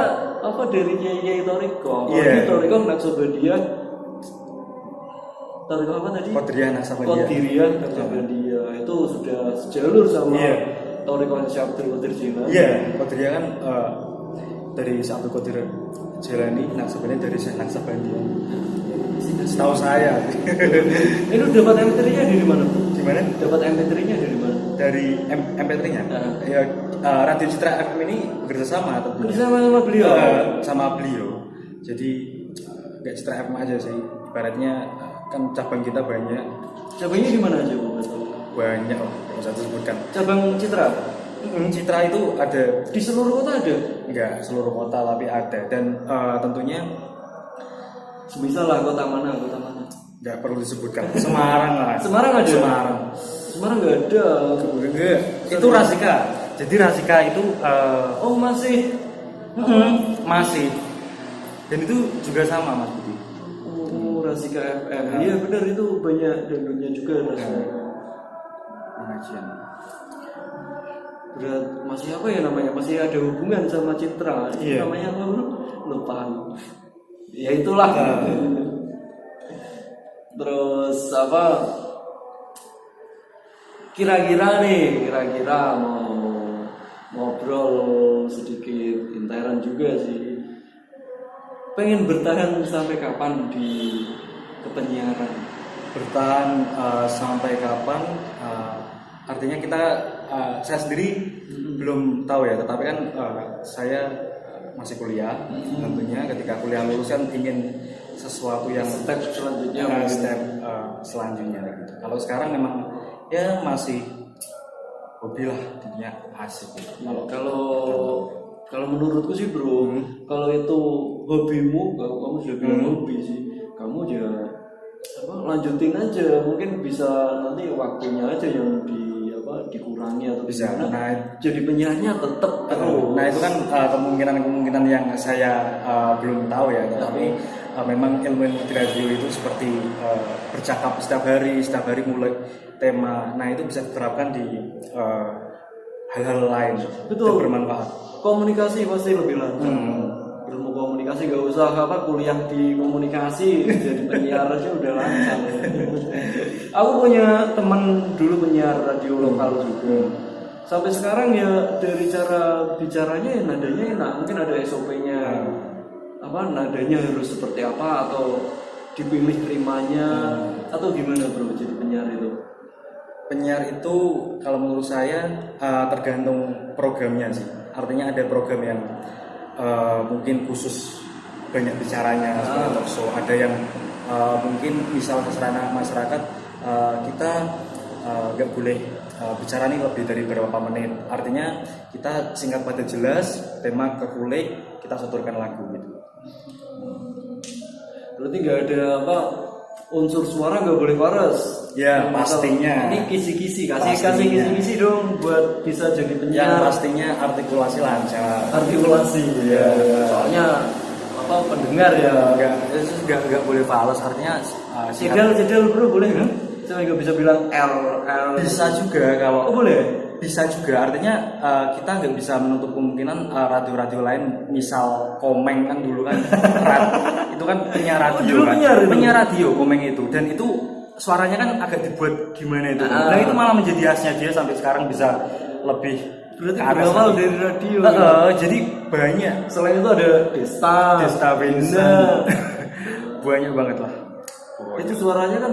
dari kiai Toriko. Toriko Naksabandia. Toriko apa tadi? Qadiriyah Naksabandia. Itu sudah sejalur sama Toriko Syekh Abdul Qadir Jilani. Iya, Qadiriyah kan dari Syekh Abdul Qadir Jilani, Naksabandia dari Syekh Naksabandia. Setahu saya. Ini dapat MP3-nya dari mana? Gimana? Dapat MP3-nya dari mana? Dari MP3-nya. Ya, Radio Citra FM ini bekerja sama sama beliau. Sama beliau. Jadi nggak Citra FM aja sih. Ibaratnya kan cabang kita banyak. Cabangnya di mana aja Bu? Banyak, nggak usah disebutkan. Cabang Citra. Citra itu ada di seluruh kota ada? Enggak seluruh kota tapi ada, dan tentunya semisal lah kota mana? Enggak perlu disebutkan. Semarang lah. Semarang ada? Semarang nggak ada. Enggak. Itu Rasika. Jadi Rasika itu masih. Masih. Dan itu juga sama Mas Budi. Rasika FM. Iya benar, itu banyak dangdutnya juga Rasika. Pengajian. Berat masih apa ya namanya? Masih ada hubungan sama Citra. Namanya apa bro? Lupa. Ya itulah. Terus kira-kira mau ngobrol sedikit intern juga sih. Pengen bertahan sampai kapan di kepenyiaran? Bertahan sampai kapan? Artinya saya sendiri belum tahu ya, tetapi kan saya masih kuliah. Tentunya ketika kuliah lulus kan ingin sesuatu yang step selanjutnya selanjutnya gitu. Kalau sekarang memang ya masih hobi lah, dunia asik gitu. Kalau menurutku sih bro, kalau itu hobimu, kalau kamu sudah bilang hobi sih, kamu ya lanjutin aja. Mungkin bisa nanti waktunya aja yang dikurangi atau bisa. Jadi penyiarnya tetap terus. Nah itu kan kemungkinan yang saya belum tahu ya, tapi memang ilmu di radio itu seperti bercakap setiap hari mulai tema. Nah itu bisa diterapkan di hal-hal lain. Betul. Dan bermanfaat. Komunikasi pasti lebih lancar. Ilmu komunikasi gak usah kuliah di komunikasi, jadi penyiar aja udah lancar. Aku punya teman dulu penyiar radio lokal juga. Sampai sekarang ya dari cara bicaranya ya nadanya enak. Mungkin ada SOP-nya. Nadanya harus seperti apa, atau dipilih terimanya, atau gimana bro jadi penyiar itu? Penyiar itu kalau menurut saya tergantung programnya sih. Artinya ada program yang mungkin khusus banyak bicaranya seperti talk show. Ada yang mungkin misal sarana masyarakat kita nggak boleh bicara nih lebih dari beberapa menit. Artinya kita singkat padat jelas, tema kekulik, kita sodorkan lagu gitu. Berarti nggak ada unsur suara nggak boleh paras. Ya pastinya. Ini kisi-kisi, kasih kisi-kisi dong buat bisa jadi penyiar. Yang pastinya artikulasi lancar. Artikulasi ya. Soalnya pendengar ya. Nggak boleh falas, artinya. Cedel bro boleh kan? Saya nggak bisa bilang L. Bisa juga kalau. Oh boleh. bisa juga, artinya kita nggak bisa menutup kemungkinan radio-radio lain, misal Komeng kan dulu kan itu kan penyiar radio kan, penyiar radio Komeng itu, dan itu suaranya kan agak dibuat gimana itu, nah itu malah menjadi khasnya dia sampai sekarang bisa lebih berarti berawal dari radio. Jadi banyak. Selain itu ada Desta Vincent, banyak banget lah. Itu suaranya kan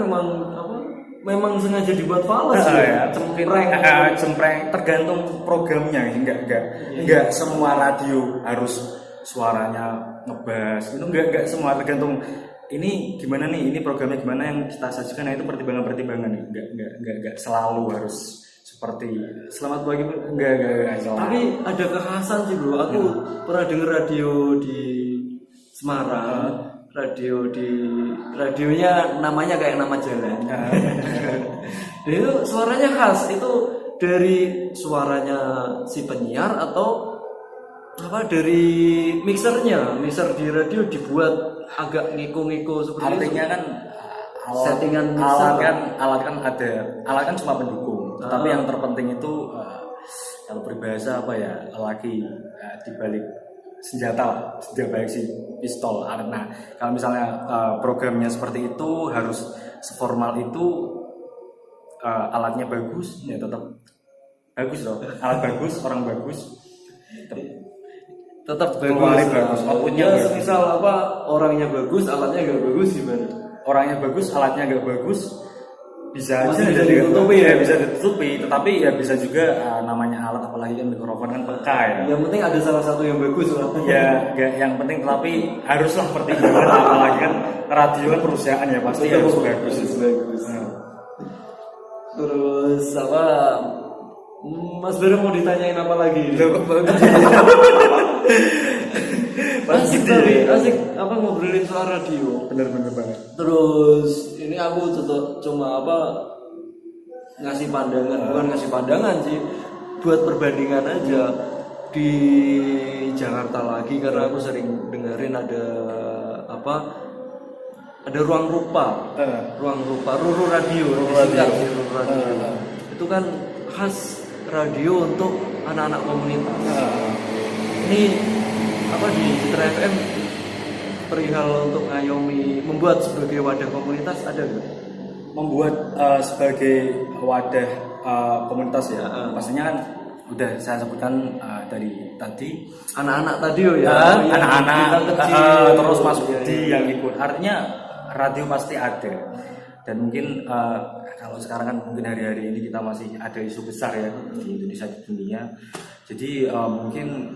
memang sengaja dibuat fals ya, cempreng, tergantung programnya, enggak semua radio harus suaranya ngebas, itu enggak semua, tergantung ini gimana nih, ini programnya gimana yang kita sajikan, nah itu pertimbangan enggak selalu harus seperti selamat pagi, enggak selalu. Tapi ada kekhasan sih bro, aku pernah denger radio di Semarang. Radionya namanya kayak nama jalan. Itu suaranya khas. Itu dari suaranya si penyiar atau dari mixer di radio dibuat agak ngiko-ngiko seperti artinya itu. Kan settingan alat kan cuma pendukung. Tapi yang terpenting itu kalau berbahasa lagi di balik senjata baik si pistol. Nah, kalau misalnya programnya seperti itu harus seformal itu, alatnya bagus ya tetap bagus loh. Alat bagus, orang bagus tetap bagus. Outputnya misal orangnya bagus, alatnya gak bagus gimana? Orangnya bagus, alatnya gak bagus, bisa aja bisa ditutupi, tetapi ya bisa juga namanya alat, apalagi kan mikrofon kan peka ya. Yang penting ada salah satu yang bagus lah. Ya, yang penting, tapi haruslah pertimbangan, apalagi kan radio kan perusahaan ya, pasti harus bagus. Terus Mas Bero mau ditanyain apa lagi? Asik ngobrolin soal radio. Bener banget. Terus ini aku cuma ngasih pandangan, bukan ngasih pandangan sih, buat perbandingan aja di Jakarta lagi, karena aku sering dengerin ada ruang rupa Ruru Radio. Itu kan khas radio untuk anak-anak komunitas. Ini di Citra FM perihal untuk ngayomi membuat sebagai wadah komunitas ada nggak? Membuat sebagai wadah komunitas ya, pastinya kan udah saya sebutkan dari tadi anak-anak tadi anak-anak terus Mas Budi yang ikut, artinya radio pasti ada. Dan mungkin kalau sekarang kan mungkin hari-hari ini kita masih ada isu besar ya di Indonesia, di dunia, jadi mungkin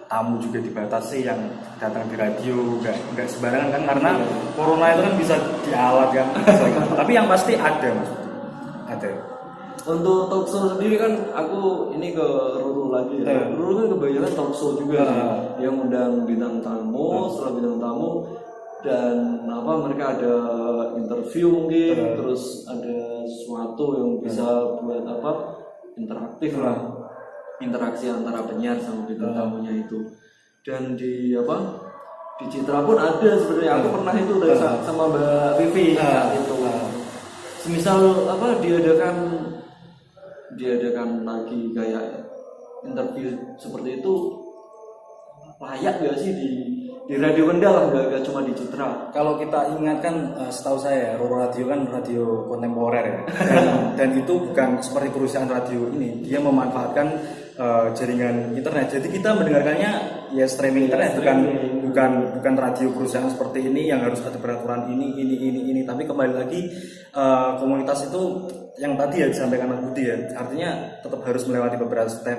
tamu juga dibatasi yang datang di radio, nggak sembarangan kan, karena corona itu kan bisa dialat kan. Tapi yang pasti ada Mas, ada. Untuk talk show sendiri kan aku ini ke Ruru lagi ya. Ruru kan kebanyakan talk show juga yang undang bintang tamu, setelah bintang tamu dan mereka ada interview mungkin, terus ada sesuatu yang bisa buat interaktif lah. Interaksi antara penyiar sama bintang tamunya itu. Dan di Citra pun ada sebenarnya. Aku pernah itu sama Mbak Vivi itu. Semisal diadakan lagi kayak interview seperti itu, layak gak sih di radio Kendal, gak cuma di Citra. Kalau kita ingatkan, setahu saya Ruru Radio kan radio kontemporer ya. Dan itu bukan seperti perusahaan radio ini, dia memanfaatkan jaringan internet. Jadi kita mendengarkannya ya streaming internet, bukan radio perusahaan seperti ini yang harus ada peraturan ini. Tapi kembali lagi komunitas itu yang tadi ya disampaikan Mas Budi ya, artinya tetap harus melewati beberapa step.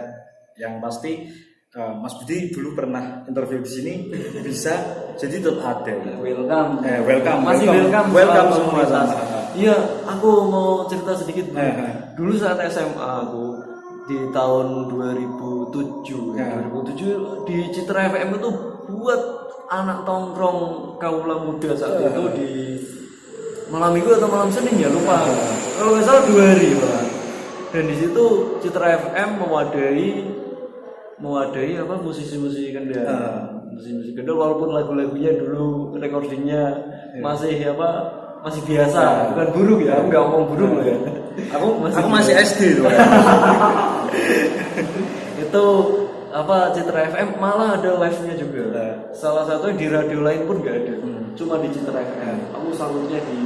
Yang pasti Mas Budi dulu pernah interview di sini, bisa, jadi tetap ada. Welcome semua. Iya, aku mau cerita sedikit. Dulu saat SMA aku di tahun 2007 di Citra FM itu buat anak tongkrong kaula muda saat itu di malam minggu atau malam Senin ya, lupa. Kalau nggak salah 2 hari Pak. Dan di situ Citra FM mewadahi musisi-musisi Kendal. Musisi-musisi Kendal, walaupun lagu-lagunya dulu recordingnya masih biasa, bukan buruk ya. Aku nggak ngomong buruk loh ya. Aku masih SD loh. Itu apa Citra FM malah ada live-nya juga. Salah satu yang di radio lain pun nggak ada, cuma di Citra FM. Aku salutnya di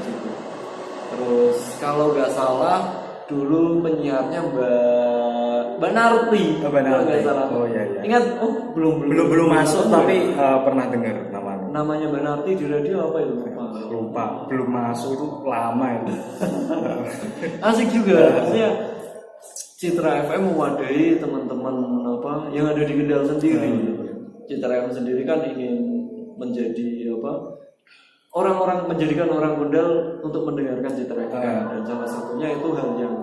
situ. Terus kalau nggak salah dulu penyiarnya Mbak Narti. Mbak Narti. Nggak salah. Oh iya. Ingat? Oh belum masuk tapi pernah dengar namanya. Namanya Mbak Narti di radio apa itu? Lupa. Belum masuk itu lama itu. Asik juga. Maksudnya Citra FM mewadahi teman-teman apa yang ada di Kendal sendiri. Citra FM sendiri kan ingin menjadi apa? Orang-orang menjadikan orang Kendal untuk mendengarkan Citra FM dan salah satunya itu hal yang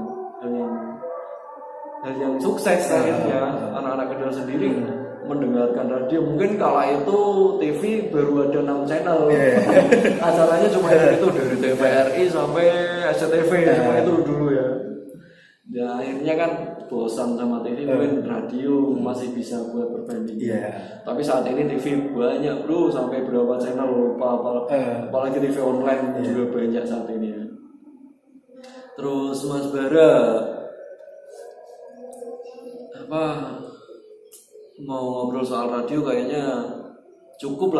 sukses akhirnya anak-anak Kendal sendiri mendengarkan radio. Mungkin kala itu TV baru ada 6 channel. Acaranya cuma itu dari TVRI sampai SCTV cuma itu dulu ya. Ya akhirnya kan bosan sama TV, mungkin radio masih bisa buat perbandingan. Tapi saat ini TV banyak bro, sampai berapa channel lupa apalagi TV online juga banyak saat ini ya. Terus Mas Bara apa mau ngobrol soal radio kayaknya cukup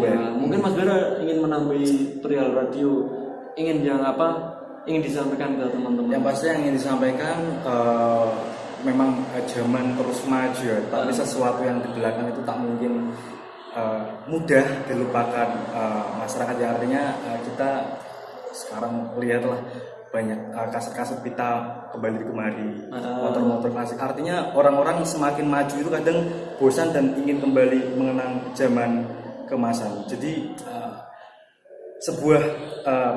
ya. Mungkin Mas Bara ingin menambahi perihal radio, ingin disampaikan ke teman-teman. Yang pasti yang ingin disampaikan memang zaman terus maju ya, tapi sesuatu yang di belakang itu tak mungkin mudah dilupakan masyarakat ya. Artinya kita sekarang lihatlah banyak kaset-kaset pita kembali kemari, motor-motor klasik. Artinya orang-orang semakin maju itu kadang bosan dan ingin kembali mengenang zaman kemasan. Jadi sebuah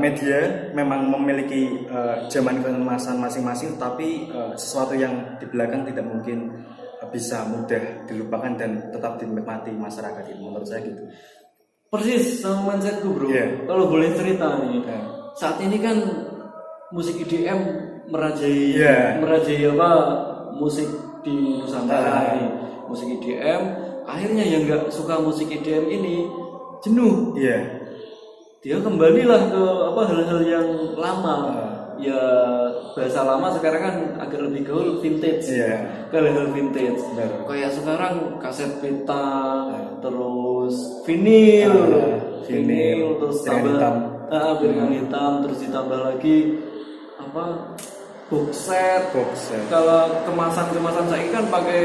media memang memiliki zaman kemasan masing-masing, tapi sesuatu yang di belakang tidak mungkin bisa mudah dilupakan dan tetap dinikmati masyarakat itu, menurut saya gitu. Persis sama mindsetku bro. Kalau boleh cerita nih, saat ini kan musik EDM merajai apa musik di Nusantara ini. Musik EDM, akhirnya yang nggak suka musik EDM ini jenuh. Dia kembalilah ke apa hal-hal yang lama. Ya bahasa lama sekarang kan agak lebih gaul vintage. Ke hal-hal vintage. Kayak sekarang kaset pita, terus vinil, terus tambah piringan hitam, terus ditambah lagi apa box set. Kalau kemasan saya kan pakai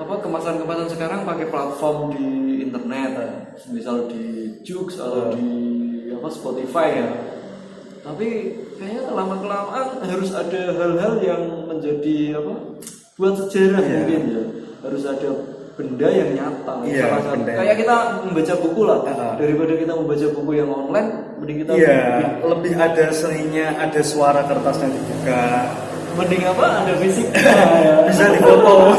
apa kemasan sekarang pakai platform di internet, misal di Joox atau di apa Spotify ya. Tapi kayaknya lama-kelamaan harus ada hal-hal yang menjadi apa buat sejarah mungkin ya. Harus ada benda yang nyata. Kayak kita membaca buku lah. Daripada kita membaca buku yang online, mending kita lebih ada seninya, ada suara kertasnya dibuka. Mending apa? Ada fisik. Bisa difoto.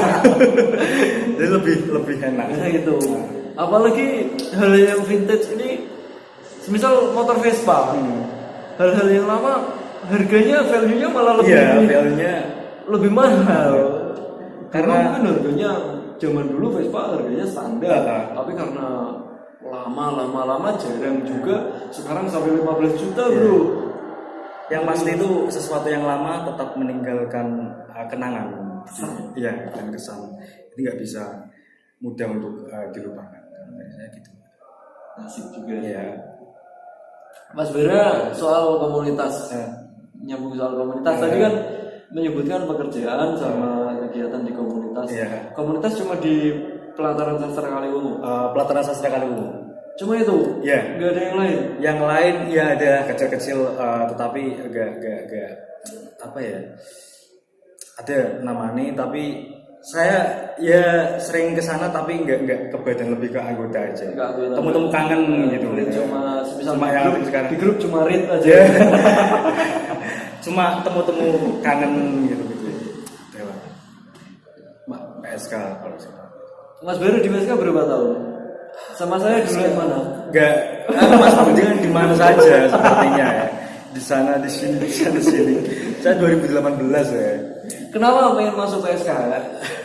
Jadi lebih enak. Itu. Apalagi hal yang vintage ini, misal motor Vespa. Hal-hal yang lama harganya value-nya malah lebih mahal. Karena mungkin harganya zaman dulu Vespa harganya standar, tapi karena lama jarang juga, sekarang sampai 15 juta bro. Yang pasti itu sesuatu yang lama tetap meninggalkan kenangan, dan kesan. Ini nggak bisa mudah untuk dilupakan. Saya gitu. Asik juga. Mas Bara soal komunitas, nyambung soal komunitas tadi kan menyebutkan pekerjaan sama kegiatan di komunitas. Komunitas cuma di Pelataran Sastra Kaliwungu. Pelataran Sastra Kaliwungu. Cuma itu? Nggak ada yang lain? Yang lain ya ada kecil-kecil, tetapi agak apa ya? Ada namanya, tapi saya sering kesana tapi nggak ke badan, lebih ke anggota aja. Temu-temu kangen gitu. Cuma yang di grup cuma read aja. Cuma temu-temu kangen gitu. PSK kalau Mas Bara di PSK berapa tahun? Sama saya dulu yang mana? Enggak, Mas Budi kan di mana saja sepertinya ya. Di sana, di sini. Saya 2018 ya. Kenapa pengen masuk PSK?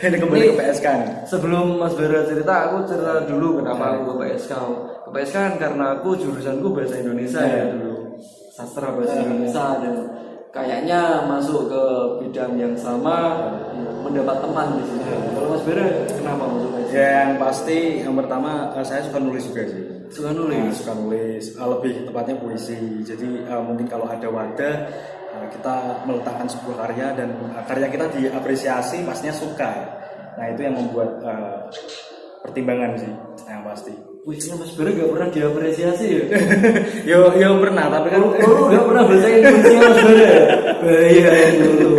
Ini kembali ke PSK nih. Sebelum Mas Bara cerita, aku cerita dulu kenapa aku ke PSK. Ke PSK kan karena aku jurusanku bahasa Indonesia ya dulu. Sastra bahasa Indonesia, dan kayaknya masuk ke bidang yang sama, mendapat teman di sini. Kalau Mas Bera kenapa masuk ke sini? Yang pasti yang pertama saya suka nulis juga sih. Suka nulis. Suka nulis, lebih tepatnya puisi. Jadi mungkin kalau ada wadah kita meletakkan sebuah karya dan karya kita diapresiasi, pastinya suka. Nah itu yang membuat pertimbangan sih yang pasti. Puisinya Mas Bera gak pernah diapresiasi ya? yo pernah, tapi kan lu gak pernah bacain puisinya Mas Bera ya? Bahaya dulu.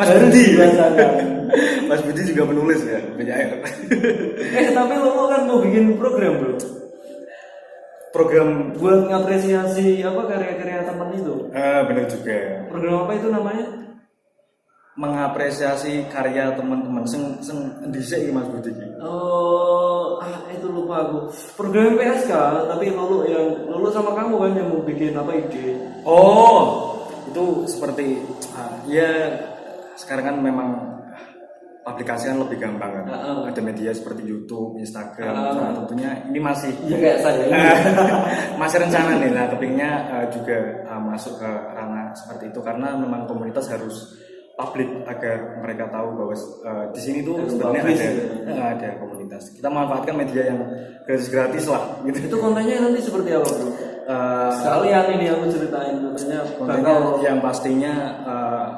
Mas Budi Mas Budi juga menulis ya, penyair. Tapi lo kan mau bikin program bro? Program buat ngapresiasi apa karya-karya teman itu? Benar juga. Program apa itu namanya? Mengapresiasi karya teman-teman sing dhisik iki Mas Budi. Itu lupa aku. Program PSK, tapi lulu sama kamu kan yang mau bikin apa ide. Itu seperti ya sekarang kan memang aplikasi kan lebih gampang kan. Ada media seperti YouTube, Instagram. Nah, tentunya ini masih kayak saya ini. masih rencana nih. Nah, kepingnya juga masuk ke ranah seperti itu karena memang komunitas harus publik agar mereka tahu bahwa di sini tuh sebenarnya ada komunitas. Kita manfaatkan media yang gratis lah. Gitu. Itu kontennya nanti seperti apa bro? Sekalian ini aku ceritain kontennya yang pastinya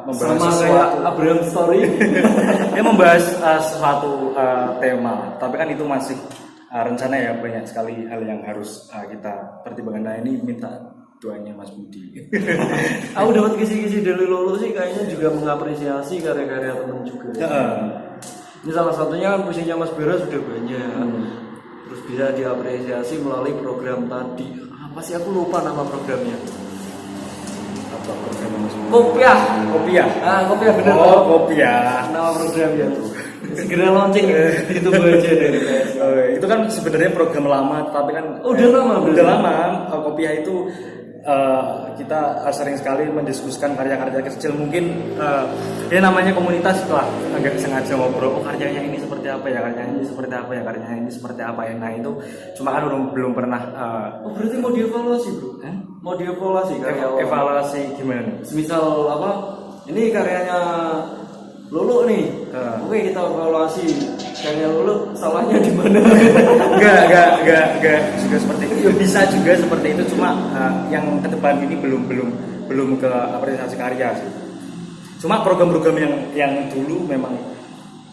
membahas sama sesuatu. Kayak Abraham Story. Dia membahas suatu tema, tapi kan itu masih rencana ya, banyak sekali hal yang harus kita pertimbangkan. Nah ini minta doanya Mas Budi. Aku dapat kisi-kisi dari Lolo sih kayaknya juga mengapresiasi karya-karya teman juga. Ini salah satunya kan puisinya Mas Bera sudah banyak. Terus bisa diapresiasi melalui program tadi. Apa sih aku lupa nama programnya? Apa program Mas Budi? Kopiah. Kopiah benar. Kopiah. Nama programnya tuh. Segera launching itu aja dari itu kan sebenarnya program lama, tapi kan udah lama. Kopiah itu kita sering sekali mendiskusikan karya-karya kecil. Mungkin ya namanya komunitas lah, agak sengaja ngobrol karyanya ini seperti apa ya, karyanya ini seperti apa ya, karyanya ini seperti apa ya. Nah itu cuma kan belum pernah. Berarti mau dievaluasi bro? Mau dievaluasi karya evaluasi gimana nih? Semisal apa? Ini karyanya Lulu nih. Oke, kita evaluasi karya Lulu salahnya di mana? Enggak juga seperti itu. Bisa juga seperti itu, cuma yang ke depan ini belum ke apresiasi karya sih. Cuma program-program yang dulu memang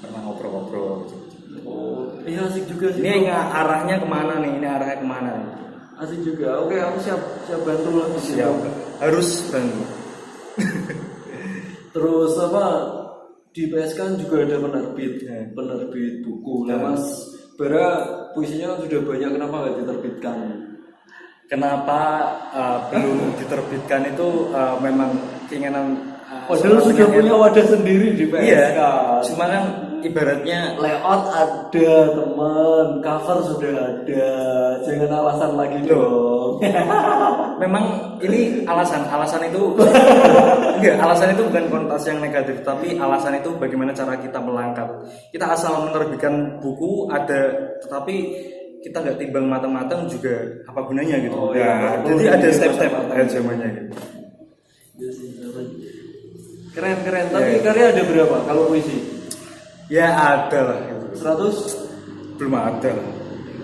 pernah ngobrol-ngobrol gitu. Iya asik juga sih. Ini arahnya kemana nih? Asik juga. Oke, aku siap bantu lah. Siap. Harus bantu. Terus apa? Di PS kan juga ada penerbit buku. Nah Mas Bera puisinya sudah banyak, kenapa nggak diterbitkan? Kenapa belum diterbitkan itu memang keinginan. Padahal sudah punya wadah sendiri di PSK. Iya. Cuma kan ibaratnya layout ada teman, cover sudah ada, jangan alasan lagi dong. Memang ini alasan itu alasan itu bukan konotasi yang negatif, tapi alasan itu bagaimana cara kita melangkah. Kita asal menerbitkan buku ada, tetapi kita nggak timbang matang-matang juga apa gunanya gitu. Jadi ada step-step semuanya gitu. Keren. Tapi karya ada berapa kalau puisi? Ya ada lah gitu. 100? Belum ada.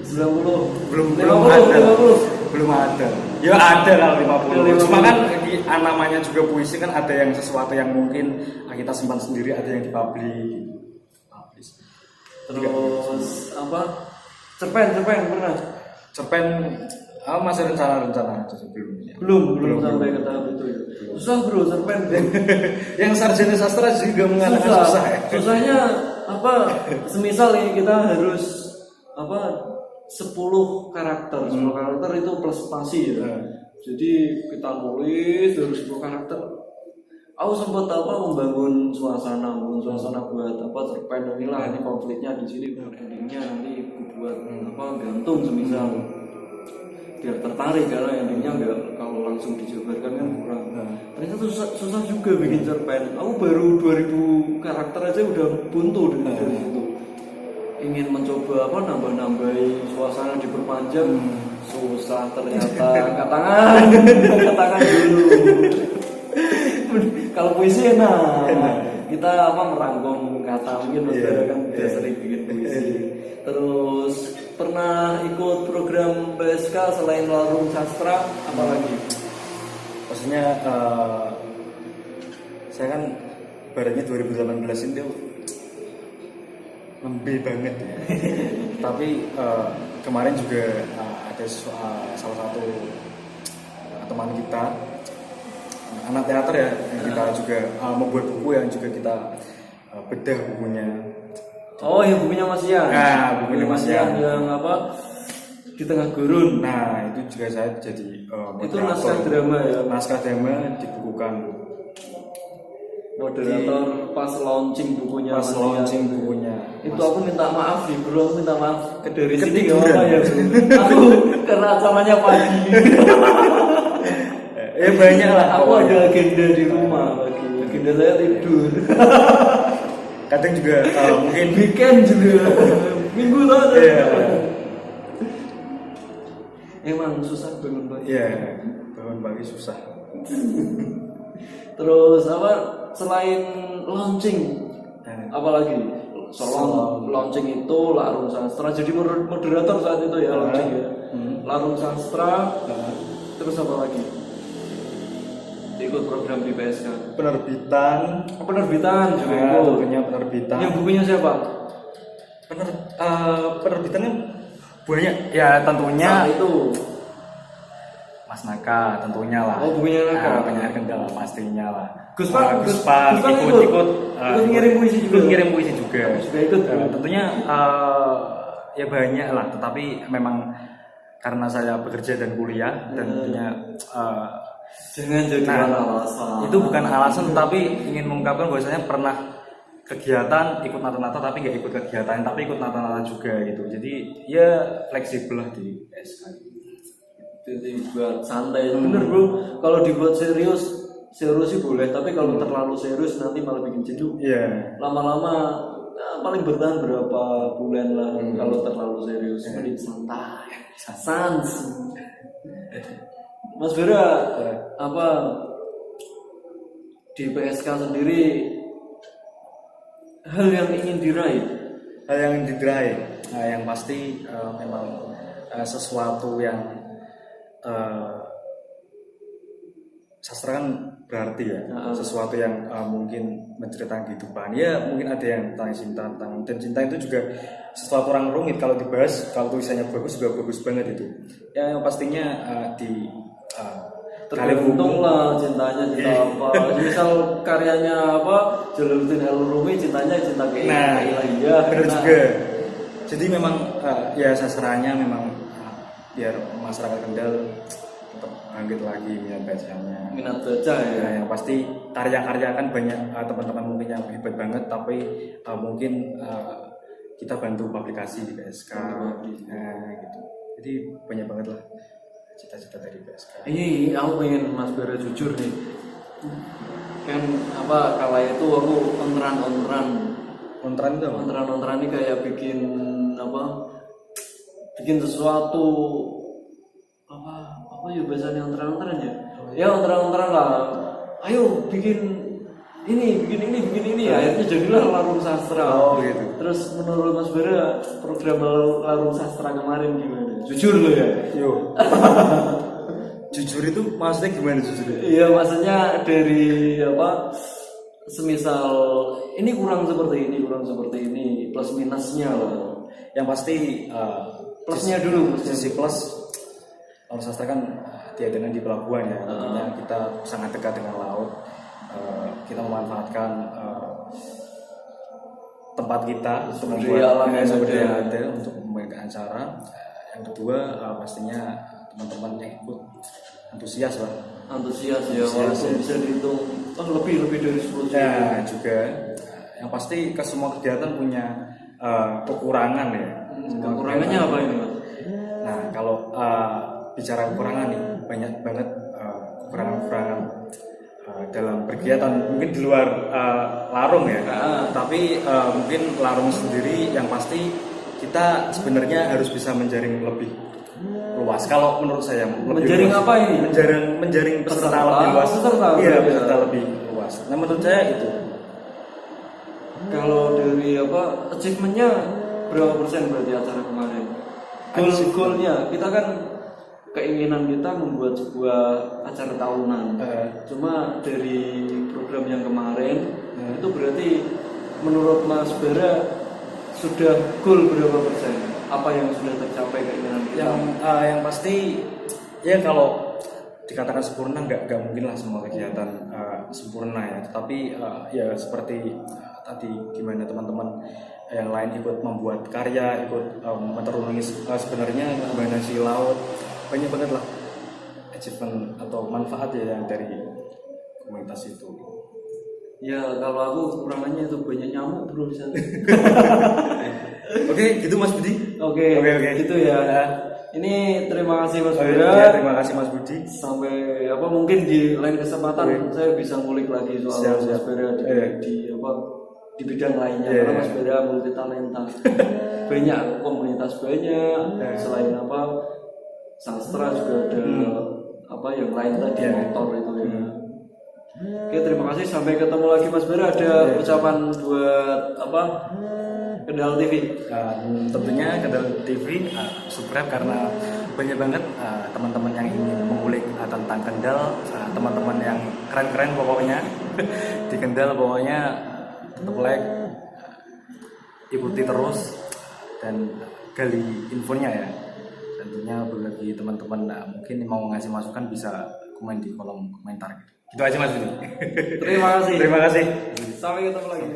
90? Belum 50? Belum ada. Ya ada lah 50. Cuma kan namanya juga puisi kan ada yang sesuatu yang mungkin kita simpan sendiri, ada yang dipublish. Terus apa? Cerpen pernah? Cerpen masih rencana sebelumnya. Belum sampai ke tahap itu ya. Susah bro cerpen. Yang sarjana sastra juga mengatakan susah ya. Susahnya apa? Semisal ini kita harus apa? 10 karakter. 10 karakter itu plus spasi ya. Jadi kita nulis dari 10 karakter. Aku sempat membangun suasana buat cerpen inilah, ini konfliknya di sini, endingnya nanti aku buat gantung semisal. Biar tertarik, karena endingnya nggak kalau langsung dijabarkan kan kurang. Ternyata susah juga bikin cerpen. Aku baru 2000 karakter aja udah buntu dengan itu. Ingin mencoba nambah-nambahi suasana diperpanjang, susah ternyata. Angkat tangan dulu. Kalau puisi enak. Kita merangkum kata mungkin Mas Bara kan udah sering bikin puisi. Terus pernah ikut program PSK selain Larung Sastra apa lagi? Maksudnya saya kan baratnya 2018 itu lebih banget ya. Tapi kemarin juga ada salah satu teman kita anak teater ya, yang kita juga membuat buku yang juga kita bedah bukunya. Oh, yang bukunya Mas Ian. Nah, bukunya Mas Ian yang di tengah gurun. Nah, itu juga saya jadi itu naskah drama ya. Naskah drama dibukukan. Moderator pas launching bukunya. Pas launching bukunya. Itu aku minta maaf nih bro, aku minta maaf ke dari sini Ketiduran. ya. Aku karena acaranya pagi. Banyak lah. Aku ada agenda di rumah pagi. Agenda saya tidur. Kadang juga mungkin weekend juga. Minggu lah. Emang susah bangun pagi. Iya, bangun pagi susah. Terus selain launching apalagi launching itu Larung Sastra jadi moderator saat itu ya launching ya. Larung Sastra terus apa lagi? Ikut program di PSK. Penerbitan juga ikut. Tentunya penerbitan. Yang bukunya siapa? Penerbitannya banyak ya, tentunya itu Mas Naka tentunya lah. Oh, bukunya Naka. Penyair Kendal pastinya lah. Guspan ikut ngirim puisi juga. Ikut. Tentunya ya banyak lah, tetapi memang karena saya bekerja dan kuliah dan tentunya jangan jadi alasan. Itu bukan alasan, tetapi ingin mengungkapkan bahwasanya pernah kegiatan ikut nata-nata tapi nggak ikut kegiatan, tapi ikut nata-nata juga gitu. Jadi ya fleksibel lah di PSK. Jadi buat santai, bener bro. Kalau dibuat serius sih boleh, tapi kalau terlalu serius nanti malah bikin jenuh. Iya. Lama-lama paling bertahan berapa bulan lah. Kalau terlalu serius, mending santai, sans. Mas Bara, di PSK sendiri hal yang ingin diraih? Nah, yang pasti memang sesuatu yang sastra kan berarti ya, sesuatu yang mungkin menceritakan kehidupan. Ya mungkin ada yang tentang cinta, dan cinta itu juga sesuatu orang rumit kalau dibahas. Kalau tulisannya bagus juga bagus banget itu. Ya yang pastinya tergantung lah cintanya cinta apa. Misal karyanya Jalaluddin Al-Rumi cintanya cinta ke iya benar juga. Jadi memang ya sastranya memang biar masyarakat Kendal tetap bangkit lagi minat baca ya. Yang pasti karya-karya kan banyak teman-teman mungkin yang hebat banget, tapi mungkin kita bantu publikasi di PSK gitu. Jadi banyak banget lah cita-cita dari PSK. Ini aku pengen Mas Bara jujur nih. Kan kala itu aku ontran ini kayak bikin sesuatu apa ya bahasanya ontran ya. Ya ontran lah. Ayo bikin ini. Akhirnya jadilah Larung Sastra. Oh gitu. Terus menurut Mas Bara program Larung Sastra kemarin gimana? Jujur lo ya. Yo. Jujur itu maksudnya gimana jujur? Iya maksudnya dari semisal ini kurang seperti ini plus minusnya loh. Yang pasti plusnya dulu. Sisi plus Larung Sastra kan diadakan di pelabuhan ya. Tentunya kita sangat dekat dengan laut. Kita memanfaatkan tempat kita untuk membuat sumber daya yang ada untuk membuat acara. Yang kedua pastinya teman-teman yang ikut antusias ya, walaupun bisa dihitung lebih dari 10 ya juga. Yang pasti ke semua kegiatan punya kekurangan ya. Kekurangannya apa ini? Nah kalau bicara kekurangan nih banyak banget kekurangan dalam berkegiatan mungkin di luar Larung ya. Tapi mungkin Larung sendiri yang pasti kita sebenarnya harus bisa menjaring lebih luas. Kalau menurut saya menjaring luas. Apa ini? Menjaring peserta lebih luas. Peserta lebih luas. Nah menurut saya itu. Kalau dari apa achievementnya berapa persen berarti acara kemarin? Goalnya kita kan keinginan kita membuat sebuah acara tahunan. Cuma dari program yang kemarin itu berarti menurut Mas Bara sudah goal berapa persen? Apa yang sudah tercapai keinginan kita? Yang pasti ya kalau dikatakan sempurna nggak mungkin lah semua kegiatan sempurna ya. Tetapi ya seperti tadi gimana teman-teman yang lain ikut membuat karya, ikut meterungi sebenarnya gimana si laut, banyak banget lah achievement atau manfaat ya yang dari komunitas itu. Ya kalau aku kekurangannya itu banyak nyamuk bro di sana. Oke, gitu Mas Budi. Oke, gitu ya. Ini terima kasih Mas Bara. Ya, terima kasih Mas Budi. Sampai apa mungkin di lain kesempatan saya bisa ngulik lagi soal Mas Bara di di bidang lainnya. Karena Mas Bara multi talenta. Banyak komunitas banyak. Selain sastra juga ada yang lain tadi motor itu ya. Oke, terima kasih. Sampai ketemu lagi Mas Bara. Ada ucapan buat Kendal TV. Tentunya Kendal TV subscribe karena banyak banget teman-teman yang ingin mengulik tentang Kendal, teman-teman yang keren-keren pokoknya di Kendal, pokoknya tetap like, ikuti terus dan gali infonya ya. Tentunya bagi teman-teman mungkin mau ngasih masukan bisa komen di kolom komentar gitu. Itu aja Mas Budi. Terima kasih. Terima kasih. Sampai ketemu lagi.